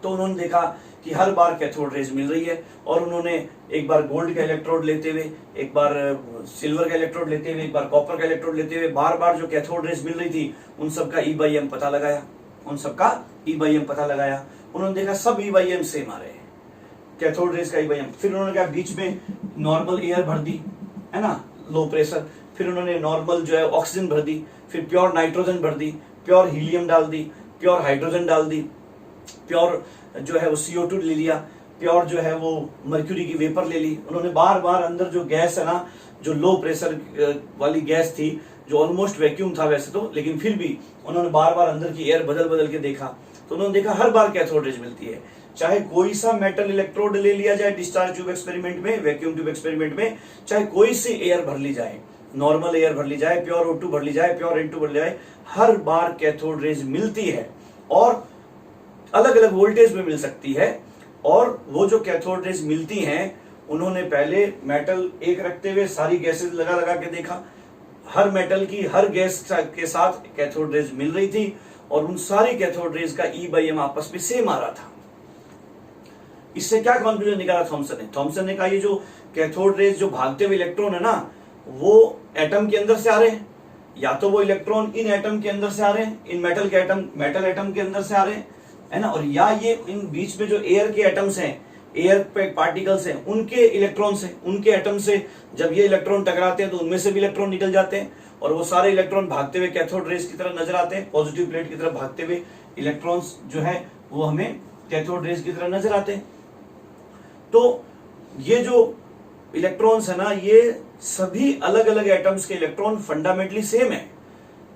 Speaker 1: तो उन्होंने देखा कि हर बार कैथोड रेज मिल रही है, और उन्होंने एक बार गोल्ड का इलेक्ट्रोड लेते हुए, एक बार सिल्वर का इलेक्ट्रोड लेते हुए, एक बार कॉपर का इलेक्ट्रोड लेते हुए, बार बार जो कैथोड रेज मिल रही थी उन सबका E/m पता लगाया, पता लगाया। उन्होंने देखा सब E/m सेम आ रहे हैं, कैथोड रेज का E/m। फिर उन्होंने क्या, बीच में नॉर्मल एयर भर दी, है ना, लो प्रेशर। फिर उन्होंने नॉर्मल जो है ऑक्सीजन भर दी, फिर प्योर नाइट्रोजन भर दी, प्योर हीलियम डाल दी, प्योर हाइड्रोजन डाल दी, प्योर जो है वो CO2 ले लिया, प्योर जो है वो मर्क्यूरी की वेपर ले ली। उन्होंने बार बार अंदर जो गैस है ना, जो लो प्रेशर वाली गैस थी, जो ऑलमोस्ट वैक्यूम था वैसे तो, लेकिन फिर भी उन्होंने बार बार अंदर की एयर बदल बदल के देखा। तो उन्होंने देखा हर बार कैथोड रेज मिलती है, चाहे कोई सा मेटल इलेक्ट्रोड ले लिया जाए डिस्चार्ज ट्यूब एक्सपेरिमेंट में, वैक्यूम ट्यूब एक्सपेरिमेंट में, चाहे कोई सी एयर भर ली जाए, नॉर्मल एयर भर ली जाए, प्योर O2 भर ली जाए, प्योर N2 भर ली जाए, हर बार कैथोड रेज मिलती है, और अलग अलग वोल्टेज में मिल सकती है। और वो जो कैथोड रेज मिलती हैं, उन्होंने पहले मेटल एक रखते हुए सारी गैसेस लगा लगा के देखा, हर मेटल की हर गैस के साथ कैथोड रेज मिल रही थी, और उन सारी कैथोड रेज का E/m आपस में सेम आ रहा था। इससे क्या कंक्लूजन निकाला थॉमसन ने कहा ये जो कैथोड रेज, जो भागते हुए इलेक्ट्रॉन है ना, वो एटम के अंदर से आ रहे हैं, या तो वो इलेक्ट्रॉन इन एटम के अंदर से आ रहे हैं, इन मेटल एटम के अंदर से आ रहे हैं, है ना, और या ये इन बीच में जो एयर के एटम्स हैं, एयर पे पार्टिकल्स हैं, उनके इलेक्ट्रॉन्स हैं, उनके एटम से जब ये इलेक्ट्रॉन टकराते हैं तो उनमें से भी इलेक्ट्रॉन निकल जाते हैं, और वो सारे इलेक्ट्रॉन भागते हुए कैथोड रेज की तरफ नजर आते हैं, पॉजिटिव प्लेट की तरफ भागते हुए इलेक्ट्रॉन्स जो है वो हमें कैथोड रेज की तरफ नजर आते हैं। तो ये जो इलेक्ट्रॉन्स है ना, ये सभी अलग अलग एटम्स के इलेक्ट्रॉन फंडामेंटली सेम है।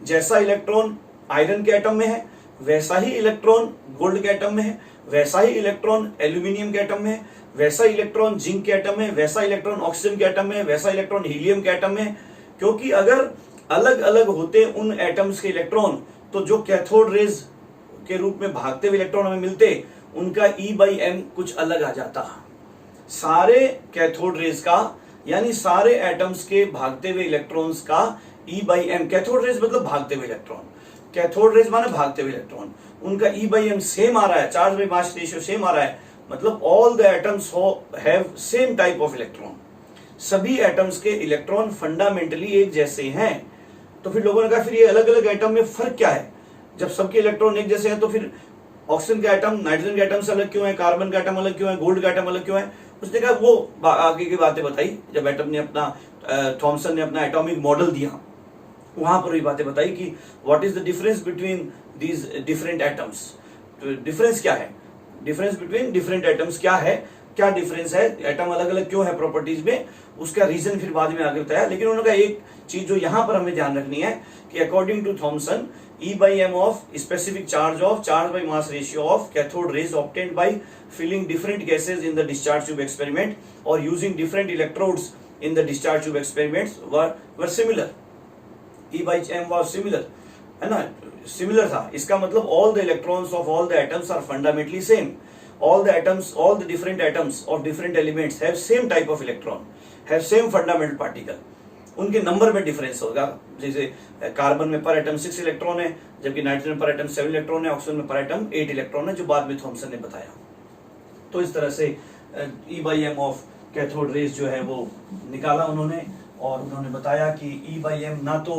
Speaker 1: जैसा इलेक्ट्रॉन आयरन के एटम में है, वैसा ही इलेक्ट्रॉन गोल्ड के एटम में है, वैसा ही इलेक्ट्रॉन एल्यूमिनियम के एटम में है, वैसा इलेक्ट्रॉन जिंक के एटम में, वैसा इलेक्ट्रॉन ऑक्सीजन के एटम में, वैसा इलेक्ट्रॉन हीलियम के एटम में। क्योंकि अगर अलग अलग होते उन एटम्स के इलेक्ट्रॉन, तो जो कैथोड रेज के रूप में भागते हुए इलेक्ट्रॉन हमें मिलते, उनका E/m कुछ अलग आ जाता। सारे कैथोड रेज का, यानी सारे एटम्स के भागते हुए इलेक्ट्रॉन्स का E/m, कैथोड रेज मतलब भागते हुए इलेक्ट्रॉन, कैथोड रेज माने भागते हुए इलेक्ट्रॉन, उनका E/m सेम आ रहा है, charge by mass ratio same आ रहा है, मतलब all the atoms have same type of electron, सभी एटम्स के इलेक्ट्रॉन फंडामेंटली एक जैसे हैं। तो फिर लोगों ने कहा फिर ये अलग अलग एटम में फर्क क्या है, जब सबके इलेक्ट्रॉन एक जैसे हैं तो फिर ऑक्सीजन का एटम नाइट्रोजन के एटम से अलग क्यों है, कार्बन का एटम अलग क्यों है, गोल्ड का एटम अलग क्यों है। उसने कहा वो आगे की बातें बताई, जब एटम ने अपना थॉमसन ने अपना एटॉमिक मॉडल दिया, वहां पर भी बातें बताई कि what is the difference between these different atoms. तो डिफरेंस क्या है, डिफरेंस बिटवीन डिफरेंट एटम्स क्या है, क्या डिफरेंस है, एटम अलग अलग क्यों है प्रॉपर्टीज में, उसका रीजन फिर बाद में आगे बताया। लेकिन उन्होंने कहा एक चीज जो यहां पर हमें ध्यान रखनी है कि according to Thomson, E/m of specific charge by mass ratio of cathode rays obtained by filling different gases in the discharge tube experiment or using different electrodes in the discharge tube experiments were similar. E/m was similar, है ना, similar था। इसका मतलब all the electrons of all the atoms are fundamentally same. All the different atoms of different elements have same type of electron, have same fundamental particle. उनके number में difference होगा, जैसे carbon में पर एटम 6 इलेक्ट्रॉन है, जबकि nitrogen पर atom 7 electron है, ऑक्सीजन में पर एटम 8 इलेक्ट्रॉन है, जो बाद में थॉमसन ने बताया। तो इस तरह से E/m ऑफ कैथोड रेज जो है वो निकाला उन्होंने, और उन्होंने बताया कि E/m ना तो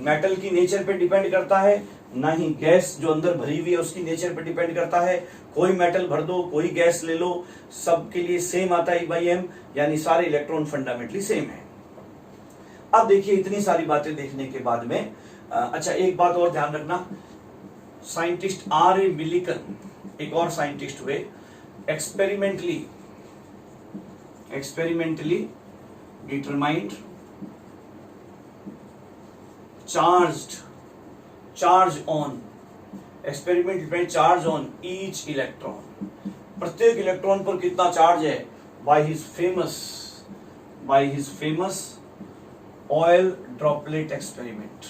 Speaker 1: मेटल की नेचर पे डिपेंड करता है, ना ही गैस जो अंदर भरी हुई है उसकी नेचर पे डिपेंड करता है। कोई मेटल भर दो, कोई गैस ले लो, सबके लिए सेम आता है E/m, यानी सारे इलेक्ट्रॉन फंडामेंटली सेम है। अब देखिए इतनी सारी बातें देखने के बाद में अच्छा एक बात और ध्यान रखना, साइंटिस्ट R.A. मिलिकन एक और साइंटिस्ट हुए, experimentally determined charge on each electron, प्रत्येक इलेक्ट्रॉन पर कितना चार्ज है, by his famous oil droplet experiment.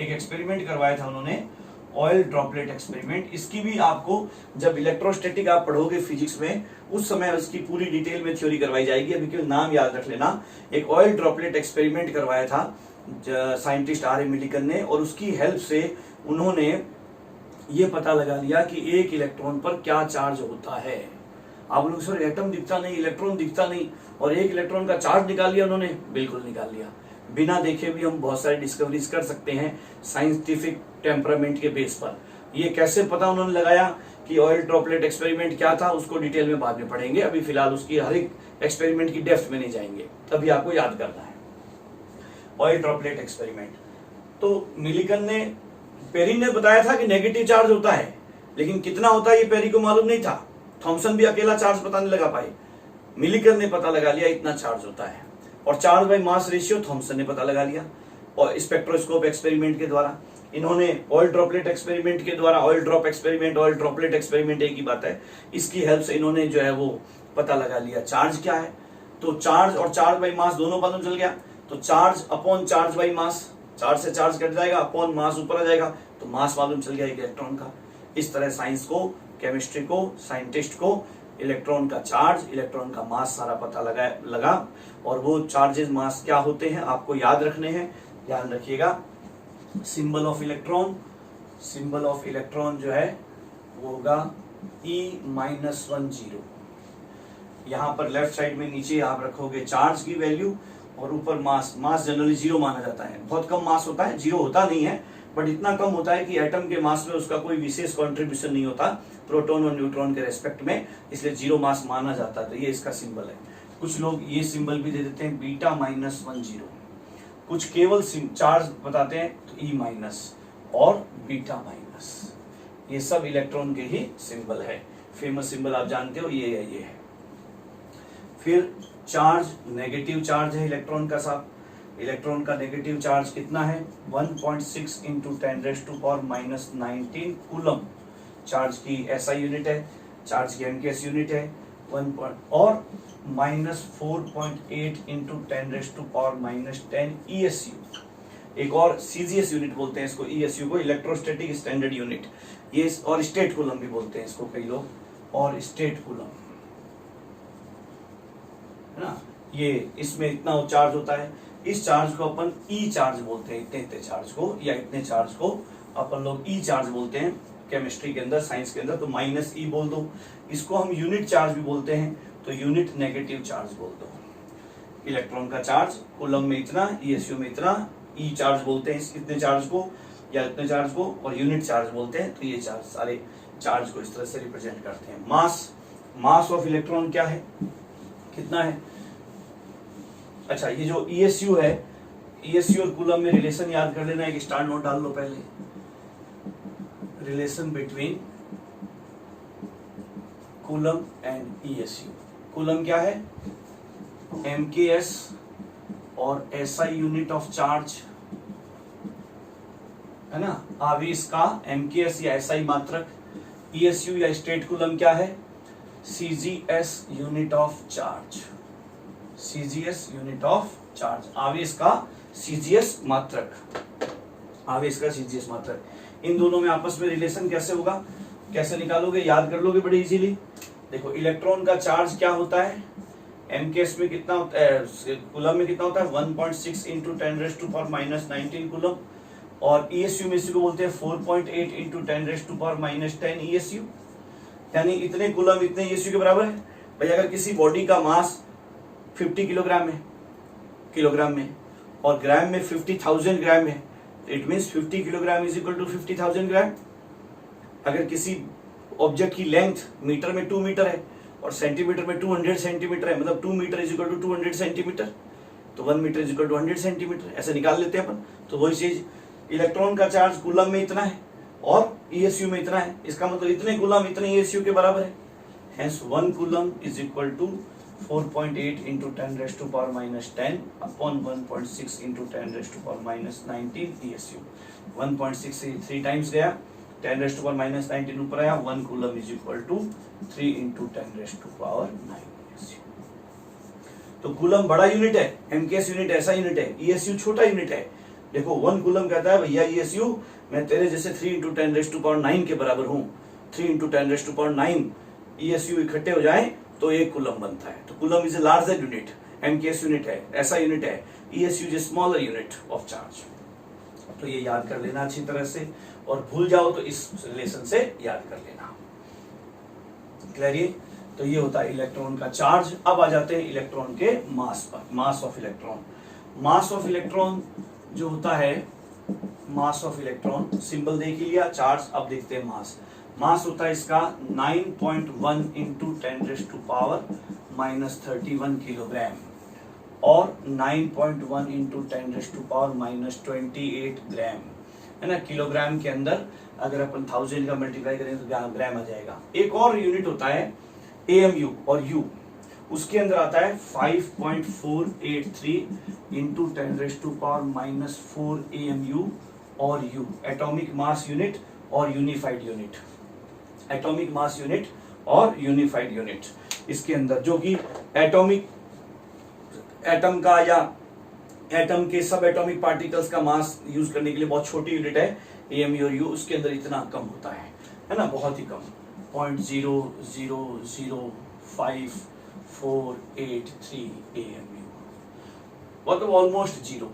Speaker 1: एक एक्सपेरिमेंट करवाया था उन्होंने, ऑयल ड्रॉपलेट एक्सपेरिमेंट। इसकी भी आपको जब इलेक्ट्रोस्टैटिक आप पढ़ोगे फिजिक्स में, उस समय उसकी पूरी डिटेल में थ्योरी करवाई जाएगी, अभी केवल नाम याद रख लेना। एक ऑयल ड्रॉपलेट एक्सपेरिमेंट करवाया था साइंटिस्ट R.A. मिलिकन ने, और उसकी हेल्प से उन्होंने ये पता लगा लिया कि एक इलेक्ट्रॉन पर क्या चार्ज होता है। आप लोग सर एटम दिखता नहीं, इलेक्ट्रॉन दिखता नहीं, और एक इलेक्ट्रॉन का चार्ज निकाल लिया उन्होंने, बिल्कुल निकाल लिया। बिना देखे भी हम बहुत सारी डिस्कवरीज कर सकते हैं साइंटिफिक टेम्परामेंट के बेस पर। ये कैसे पता उन्होंने लगाया कि ऑयल ड्रॉपलेट एक्सपेरिमेंट क्या था, उसको डिटेल में बाद में पढ़ेंगे, अभी फिलहाल उसकी हर एक एक्सपेरिमेंट की डेप्थ में नहीं जाएंगे, तभी आपको याद करना है ऑयल ड्रॉपलेट एक्सपेरिमेंट। तो मिलिकन ने, पेरी ने बताया था कि नेगेटिव चार्ज होता है, लेकिन कितना होता है ये पेरी को मालूम नहीं था। थॉमसन भी अकेला चार्ज पता नहीं लगा पाए, मिलिकन ने पता लगा लिया इतना चार्ज होता है। और charge by mass ratio Thomson ने पता लगा लिया, और स्पेक्ट्रोस्कोप एक्सपेरिमेंट के द्वारा। इन्होंने ऑयल ड्रॉपलेट एक्सपेरिमेंट के द्वारा, oil drop experiment, oil droplet experiment एक ही बात है, इसकी हेल्प से इन्होंने जो है वो पता लगा लिया चार्ज क्या है। तो चार्ज और चार्ज बाय मास दोनों मालूम चल गया। तो charge upon charge by mass, charge से चार्ज कट जाएगा, अपॉन मास ऊपर आ जाएगा, तो मास मालूम चल गया एक इलेक्ट्रॉन का। इस तरह साइंस को, केमिस्ट्री को, साइंटिस्ट को इलेक्ट्रॉन का चार्ज, इलेक्ट्रॉन का मास सारा पता लगा। और वो चार्जेस मास क्या होते हैं आपको याद रखने हैं, ध्यान रखिएगा। सिंबल ऑफ इलेक्ट्रॉन जो है वो होगा E-10। यहां पर लेफ्ट साइड में नीचे आप रखोगे चार्ज की वैल्यू, और ऊपर मास जनरली 0 माना जाता है। बहुत कम मास होता है, 0 होता नहीं है, बट इतना कम होता है कि एटम के मास में उसका कोई विशेष कंट्रीब्यूशन नहीं होता प्रोटॉन और न्यूट्रॉन के रेस्पेक्ट में, इसलिए 0 मास माना जाता है। तो ये इसका सिंबल है। कुछ लोग ये सिंबल भी दे देते हैं β-10, कुछ केवल चार्ज बताते हैं तो E- और β-। ये सब इलेक्ट्रॉन के ही सिंबल है। फेमस सिंबल आप जानते हो, ये है। फिर चार्ज, नेगेटिव चार्ज है इलेक्ट्रॉन का साहब। इलेक्ट्रॉन का नेगेटिव चार्ज कितना है, 1.6 × 10⁻⁻19 कूलम। चार्ज की SI यूनिट है, चार्ज की MKS यूनिट है 1 और -4.8 × 10⁻10 ESU। एक और CGS यूनिट बोलते हैं इसको, ESU को, इलेक्ट्रोस्टैटिक स्टैंडर्ड यूनिट। ये और स्टेट कूलम भी बोलते हैं इसको कई लोग, और स्टेट कूलम है ना। ये इसमें इतना चार्ज होता है। इस चार्ज को अपन E चार्ज बोलते हैं, इतने चार्ज को, या इतने चार्ज को अपन लोग E चार्ज बोलते हैं केमिस्ट्री के अंदर, साइंस के अंदर। तो -E बोल दो। इसको हम यूनिट चार्ज भी बोलते हैं, तो यूनिट नेगेटिव चार्ज बोल दो। इलेक्ट्रॉन का चार्ज कूलम में इतना, ESU में इतना, E चार्ज बोलते हैं इतने चार्ज को या इतने चार्ज को, और यूनिट चार्ज बोलते हैं। तो ये चार्ज, सारे चार्ज को इस तरह से रिप्रेजेंट करते हैं। मास ऑफ इलेक्ट्रॉन क्या है, कितना है। अच्छा, ये जो ESU है, ESU और कूलम में रिलेशन याद कर लेना, एक स्टार नोट डाल लो पहले। Relation between coulomb and ESU। Coulomb क्या है, MKS और SI यूनिट ऑफ चार्ज है ना, आवेश का MKS या SI मात्रक। ESU या स्टेट कूलम क्या है, CGS unit of charge. CGS unit of charge, आवेश का CGS मात्रक, आवेश का CGS मात्रक। इन दोनों में आपस में रिलेशन कैसे होगा, कैसे निकालोगे, याद कर लोगे बड़े इजीली। देखो, इलेक्ट्रॉन का चार्ज क्या होता है, MKS में कितना होता है, कूलम में कितना होता है, 1.6 × 10⁻⁻19 कूलम, और ESU में इसी को बोलते हैं 4.8 × 10⁻10 ESU, यानी इतने कूलम इतने ESU के बराबर है। भाई अगर किसी बॉडी का मास 50 किलोग्राम में और ग्राम में 50,000 ग्राम है, it means 50 kilogram is equal to 50,000 gram. अगर किसी ऑब्जेक्ट की लेंथ मीटर में 2 मीटर है और सेंटीमीटर में 200 सेंटीमीटर है, मतलब 2 metre is equal to 200 centimetre, तो 1 metre is equal to 100 centimetre, ऐसे निकाल लेते हैं अपन। तो वही चीज, इलेक्ट्रॉन का चार्ज कूलम में इतना है और ईएसयू में इतना है, इसका मतलब इतने कूलम इतने ईएसयू के बराबर है। Hence 1 coulomb is equal to 4.8 into 10⁻⁻10 upon 1.6 into 10⁻⁻19 ESU. 1.6 से 3 टाइम्स गया, 10⁻⁻19 ऊपर आया, 1 coulomb is equal to 3 into 10⁻⁹ ESU. तो कूलम बड़ा यूनिट है, एमकेएस यूनिट ऐसा यूनिट है, ईएसयू छोटा यूनिट है। देखो 1 कूलम कहता है भैया ईएसयू मैं तेरे जैसे 3 इंटू 10⁻9 के बराबर हूं, 3 इंटू 10⁻9 ईएसयू इकट्ठे हो जाए तो 1 कूलम बनता है। तो coulomb is a larger unit, MKS unit है ऐसा यूनिट है, ईएसयू is a smaller unit of charge. तो ये याद कर लेना अच्छी तरह से, और भूल जाओ तो इस रिलेशन से याद कर लेना। क्लियर? तो ये होता है इलेक्ट्रॉन का चार्ज। अब आ जाते हैं इलेक्ट्रॉन के मास पर, मास of electron. Mass of electron जो होता है, मास ऑफ इलेक्ट्रॉन सिंबल देख लिया, चार्ज। अब देखते हैं मास। मास होता है इसका 9.1 इंटू 10⁻⁻31 किलोग्राम और 9.1 इंटू 10⁻⁻28 ग्राम, है ना। किलोग्राम के अंदर अगर अपन 1000 का मल्टीप्लाई करें तो ग्राम आ जाएगा। एक और यूनिट होता है एएमयू और यू, उसके अंदर आता है 5.483 इंटू 10⁻⁻4 एएमयू और यू, एटॉमिक मास यूनिट और unified unit, atomic mass unit और यूनिफाइड यूनिट। इसके अंदर जो कि एटम का या एटम के सब एटॉमिक पार्टिकल्स का मास यूज करने के लिए बहुत छोटी यूनिट है एएमयू और यू, उसके अंदर इतना कम होता है ना, बहुत ही कम, 0.00548 एएमयू, मतलब ऑलमोस्ट जीरो।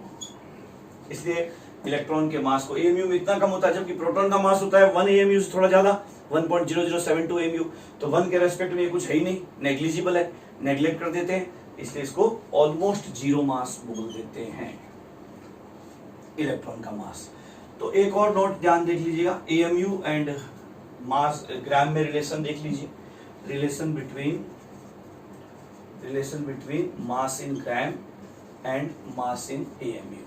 Speaker 1: इसलिए इलेक्ट्रॉन के मास को एएमयू में इतना कम होता है, जबकि प्रोटॉन का मास होता है 1 एएमयू से थोड़ा ज्यादा, 1.0072 एएमयू। तो 1 के रेस्पेक्ट में ये कुछ है ही नहीं, नेग्लिजिबल है, नेग्लेक्ट कर देते हैं, इसलिए इसको ऑलमोस्ट जीरो मास बोल देते हैं इलेक्ट्रॉन का मास। तो एक और नोट ध्यान देख लीजिएगा, एएमयू एंड मास ग्राम में रिलेशन देख लीजिए, relation between mass in gram and mass in AMU,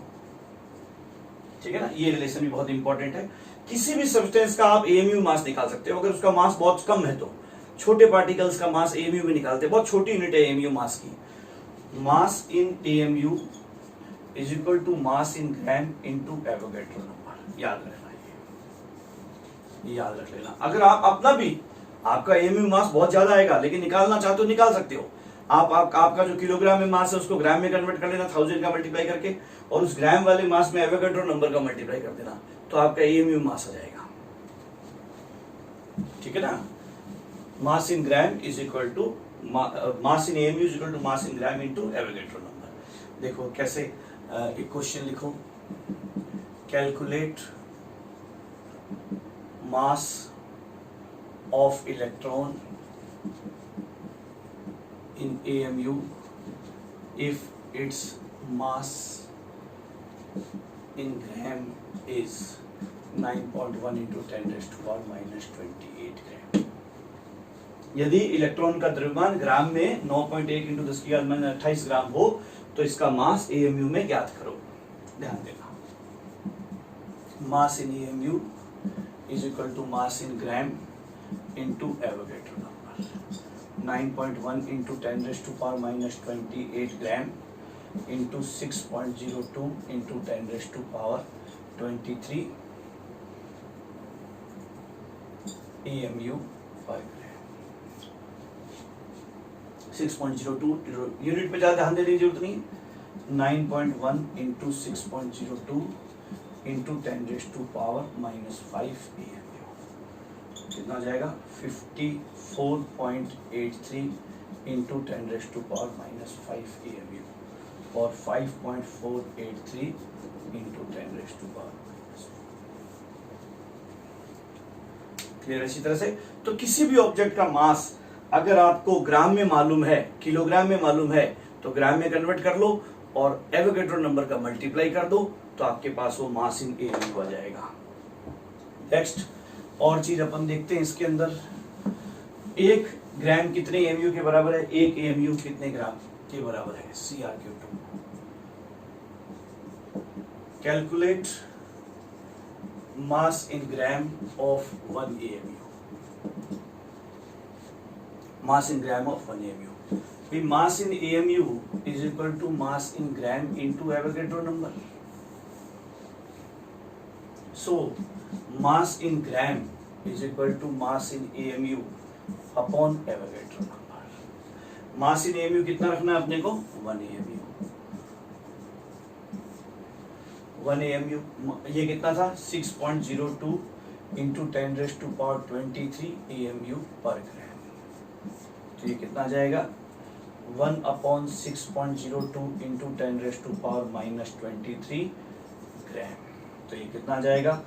Speaker 1: ठीक है ना। ये रिलेशन भी बहुत इंपॉर्टेंट है। किसी भी सब्सटेंस का आप एएमयू मास निकाल सकते हो, अगर उसका मास बहुत कम है तो। छोटे पार्टिकल्स का मास एएमयू में निकालते हैं, बहुत छोटी यूनिट है एएमयू मास की। Mass in AMU is equal to mass in gram into Avogadro number, याद रखना, ये याद रख लेना। अगर आप अपना भी, आपका एएमयू मास बहुत ज्यादा आएगा लेकिन निकालना चाहते हो निकाल सकते हो। आपका जो किलोग्राम में मास है उसको ग्राम में कन्वर्ट कर लेना 1000 का मल्टीप्लाई करके, और उस ग्राम वाले मास में एवोगैड्रो नंबर का मल्टीप्लाई कर देना, तो आपका एएमयू मास आ जाएगा, ठीक है ना। Mass in gram is equal to mass in AMU is equal to mass in gram into Avogadro number. देखो कैसे, एक क्वेश्चन लिखो, calculate mass of electron in AMU if its mass in gram is 9.1 into 10⁻⁻28 ग्राम। यदि electron का द्रव्यमान ग्राम में 9.1 into 10⁻28 ग्राम हो तो इसका मास एएमयू में ज्ञात करो। ध्यान देना, mass in AMU is equal to mass in gram into Avogadro number. 9.1 into 10⁻⁻28 gram into 6.02 into 10⁻23 AMU per gram. 6.02 unit पे ज्यादा ध्यान देने की जरूरत नहीं। 9.1 into 6.02 into 10⁻⁻5 AMU कितना जाएगा, 54.83 इंटू 10⁻⁻5 AMU और 5.483 इंटू 10⁻⁻। क्लियर इसी तरह से। तो किसी भी ऑब्जेक्ट का मास अगर आपको ग्राम में मालूम है, किलोग्राम में मालूम है, तो ग्राम में कन्वर्ट कर लो, और एवोगैड्रो नंबर का मल्टीप्लाई कर दो तो आपके पास वो मास इन एएमयू आ जाएगा। नेक्स्ट और चीज अपन देखते हैं इसके अंदर, 1 ग्राम कितने एएमयू के बराबर है, 1 एएमयू कितने ग्राम के बराबर है, CrQ2। Calculate mass in gram of 1 AMU, mass in gram of 1 AMU। भी mass in AMU is equal to mass in gram into Avogadro number. So mass in gram is equal to mass in AMU upon Avogadro number. Mass in AMU कितना रखना है अपने को, 1 AMU। 1 AMU ये कितना था, 6.02 into 10⁻23 AMU पर ग्राम। तो ये कितना जाएगा, 1/6.02 इंटू 10⁻⁻23 ग्राम। तो ये कितना जाएगा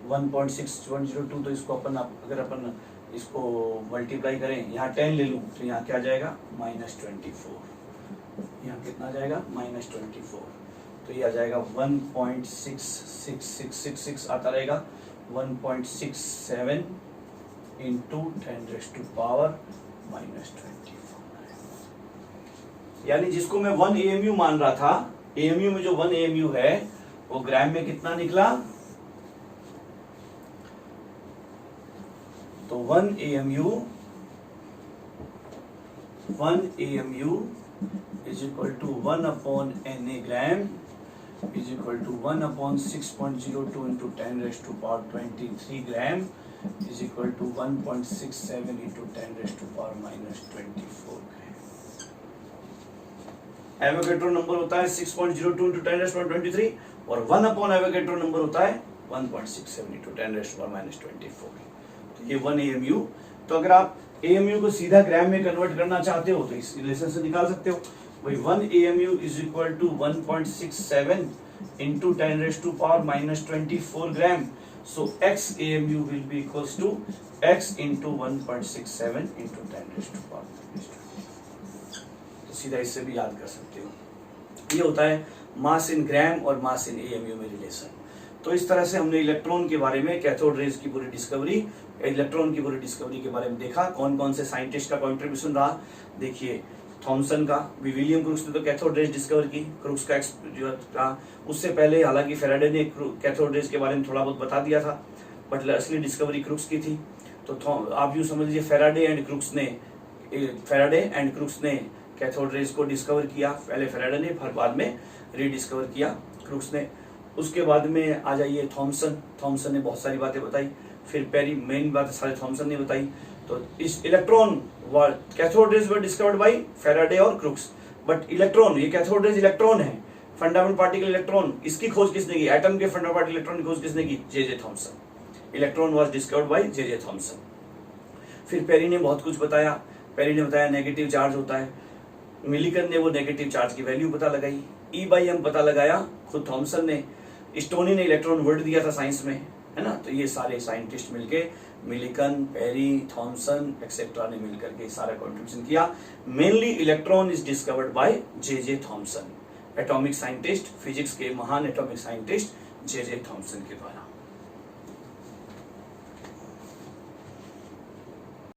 Speaker 1: 1.602। तो इसको अपन अगर अपन इसको मल्टीप्लाई करें, यहाँ 10 ले लूँ तो यहाँ क्या जाएगा -24, यहाँ कितना जाएगा -24। तो ये आ जाएगा 1.66666 आता रहेगा, 1.67 इंटू 10⁻⁻24। यानी जिसको मैं 1 AMU मान रहा था, AMU में जो 1 AMU है वो ग्राम में कितना निकला, तो 1 AMU is equal to 1/Na gram is equal to 1/6.02 into 10⁻23 gram is equal to 1.67 into 10⁻⁻24 gram. Avogadro number होता है 6.02 इंटू 10⁻23 और 1 एवोगैड्रो नंबर होता है 1.67 इंटू 10⁻⁻24। तो ये 1 AMU। तो अगर आप AMU को सीधा ग्राम में कन्वर्ट करना चाहते हो तो इस रिलेशन से निकाल सकते हो। वही 1 AMU is equal to 1.67 into 10⁻⁻24 gram. So X AMU will be equals to X into 1.67 into 10⁻⁻24। तो सीधा इससे भी याद कर सकते हो। ये होता है मास इन ग्राम और मास इन AMU में रिलेशन। तो इस तरह से हमने इलेक्ट्रॉन के बारे में, कैथोड रेज की पूरी डिस्कवरी, इलेक्ट्रॉन की पूरी डिस्कवरी के बारे में देखा। कौन कौन से साइंटिस्ट का कंट्रीब्यूशन रहा, देखिए थॉमसन का, विलियम क्रुक्स ने तो कैथोड रेज डिस्कवर की, क्रुक्स का जो था उससे पहले हालांकि फेराडे ने कैथोड रेज के बारे में थोड़ा बहुत बता दिया था, बट असली डिस्कवरी क्रुक्स की थी। तो आप यूँ समझ लीजिए फेराडे एंड क्रुक्स ने कैथोड रेज को डिस्कवर किया। पहले फेराडे ने, फिर बाद में रीडिस्कवर किया क्रुक्स ने। उसके बाद में आ जाइए थॉमसन ने बहुत सारी बातें बताई। फिर पेरी, मेन बात सारे थॉमसन ने बताई। तो इस electron cathode rays were discovered by Faraday और क्रुक्स। बट इलेक्ट्रॉन, ये कैथोड रेज इलेक्ट्रॉन है, फंडामेंटल पार्टिकल इलेक्ट्रॉन, इसकी खोज किसने की, एटम के फंडामेंटल पार्टिकल इलेक्ट्रॉन की खोज किसने की, J Thomson. Electron was discovered by J Thomson. फिर पेरी ने बहुत कुछ बताया। पेरी ने बताया नेगेटिव चार्ज होता है, मिलिकन ने वो नेगेटिव चार्ज की वैल्यू पता लगाई, E/m पता लगाया खुद थॉमसन ने, स्टोनी ने इलेक्ट्रॉन वर्ड दिया था साइंस में, है ना। तो ये सारे साइंटिस्ट मिलके, मिलिकन, पेरी, थॉमसन एक्सेट्रा ने मिलकर के सारा कंट्रीब्यूशन किया। Mainly electron is discovered by J Thomson, atomic scientist, physics के महान एटॉमिक साइंटिस्ट जे थॉमसन के द्वारा।